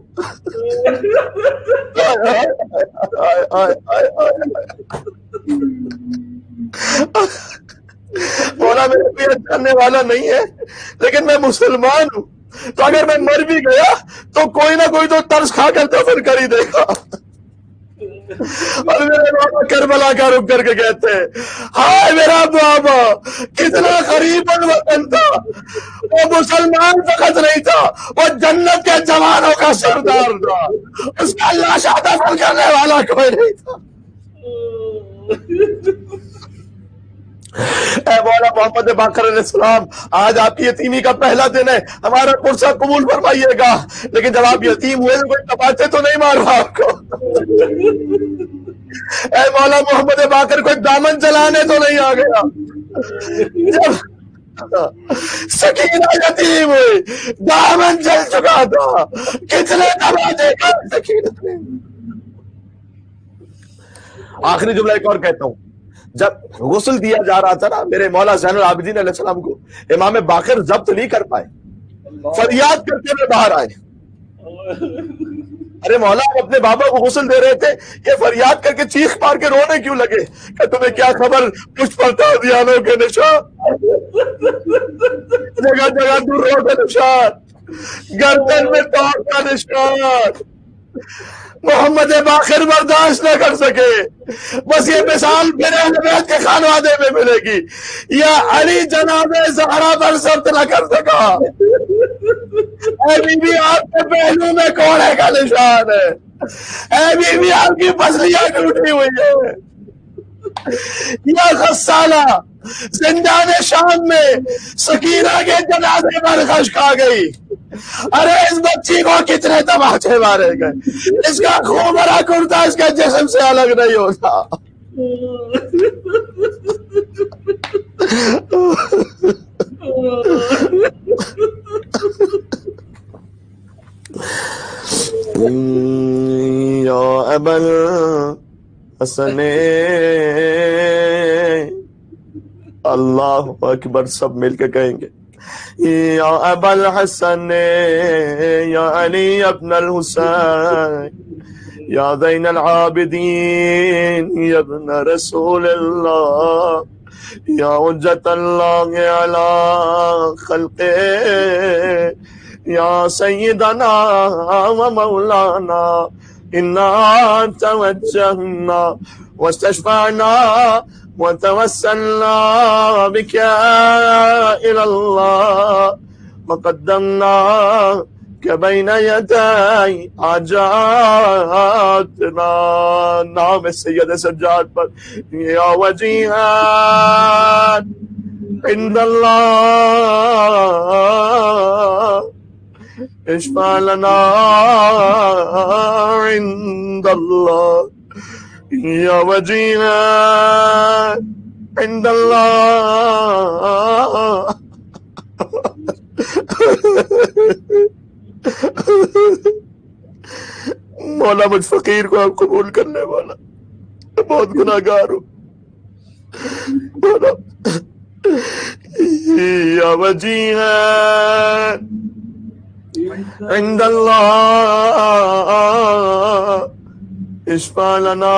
Speaker 1: مولا میرے کوئی جاننے والا نہیں ہے لیکن میں مسلمان ہوں, تو اگر میں مر بھی گیا تو کوئی نہ کوئی تو ترس کھا کر دفن کر ہی دے گا. اور میرے بابا کربلا کا رک کر کے کہتے ہیں, ہائے میرا بابا کتنا قریب الوطن تھا, وہ مسلمان فقط نہیں تھا, وہ جنت کے جوانوں کا سردار تھا, اس کا لاشا دفن کرنے والا کوئی نہیں تھا. اے مولا محمد باقر علیہ السلام, آج آپ کی یتیمی کا پہلا دن ہے, ہمارا پرسہ قبول فرمائیے گا, لیکن جب آپ یتیم ہوئے تو کوئی تباتے تو نہیں مارا آپ کو. اے مولا محمد باقر کوئی دامن چلانے تو نہیں آ گیا. جب سکینہ یتیم ہوئی دامن چل چکا تھا, کتنے دبا دے گا سکینہ نے. آخری جملہ ایک اور کہتا ہوں, جب غسل دیا جا رہا تھا نا میرے مولا زین العابدین علیہ السلام کو, امام باقر ضبط نہیں کر پائے, فریاد کرتے ہوئے باہر آئے. ارے مولا آپ اپنے بابا کو غسل دے رہے تھے، یہ فریاد کر کے چیخ مار کے رونے کیوں لگے؟ کہ تمہیں کیا خبر مجھ پر تازیانوں کے نشان، جگہ جگہ دروں کے نشان، گردن میں توڑ کا نشان، محمد باقر برداشت نہ کر سکے، بس یہ مثال میرے اہل بیت کے خانوادے میں ملے گی، یا علی جناب زہرا پر ضبط نہ کر سکا، اے بی بی آپ کے پہلو میں کوڑے کا نشان ہے، اے بی بی آپ کی پسلیاں ٹوٹی ہوئی ہے، یا غسالہ زندان شام میں سکینہ کے جنازے پر خشک آ گئی، ارے اس بچی کو کتنے تماچے مارے گئے، اس کا خون بھرا کرتا اس کے جسم سے الگ نہیں ہوتا۔ یا ابا الحسن، اللہ اکبر، سب مل کے کہیں گے، یا ابا الحسن یا علی ابن الحسین یا زین العابدین یا ابن رسول اللہ یا حجت اللہ علی خلقہ یا سیدنا و مولانا انا توجہنا واستشفعنا وتوسلنا بك إلى الله وقدمناك بين يدي حاجاتنا، نام سید سجاد پر، یا وجیہا عند الله اشفع لنا عند الله، یا وجیہا عند اللہ۔ مولا مجھ فقیر کو آپ قبول کرنے والا، بہت گناہگار ہوں مولا، یا وجیہا عند اللہ اشفع لنا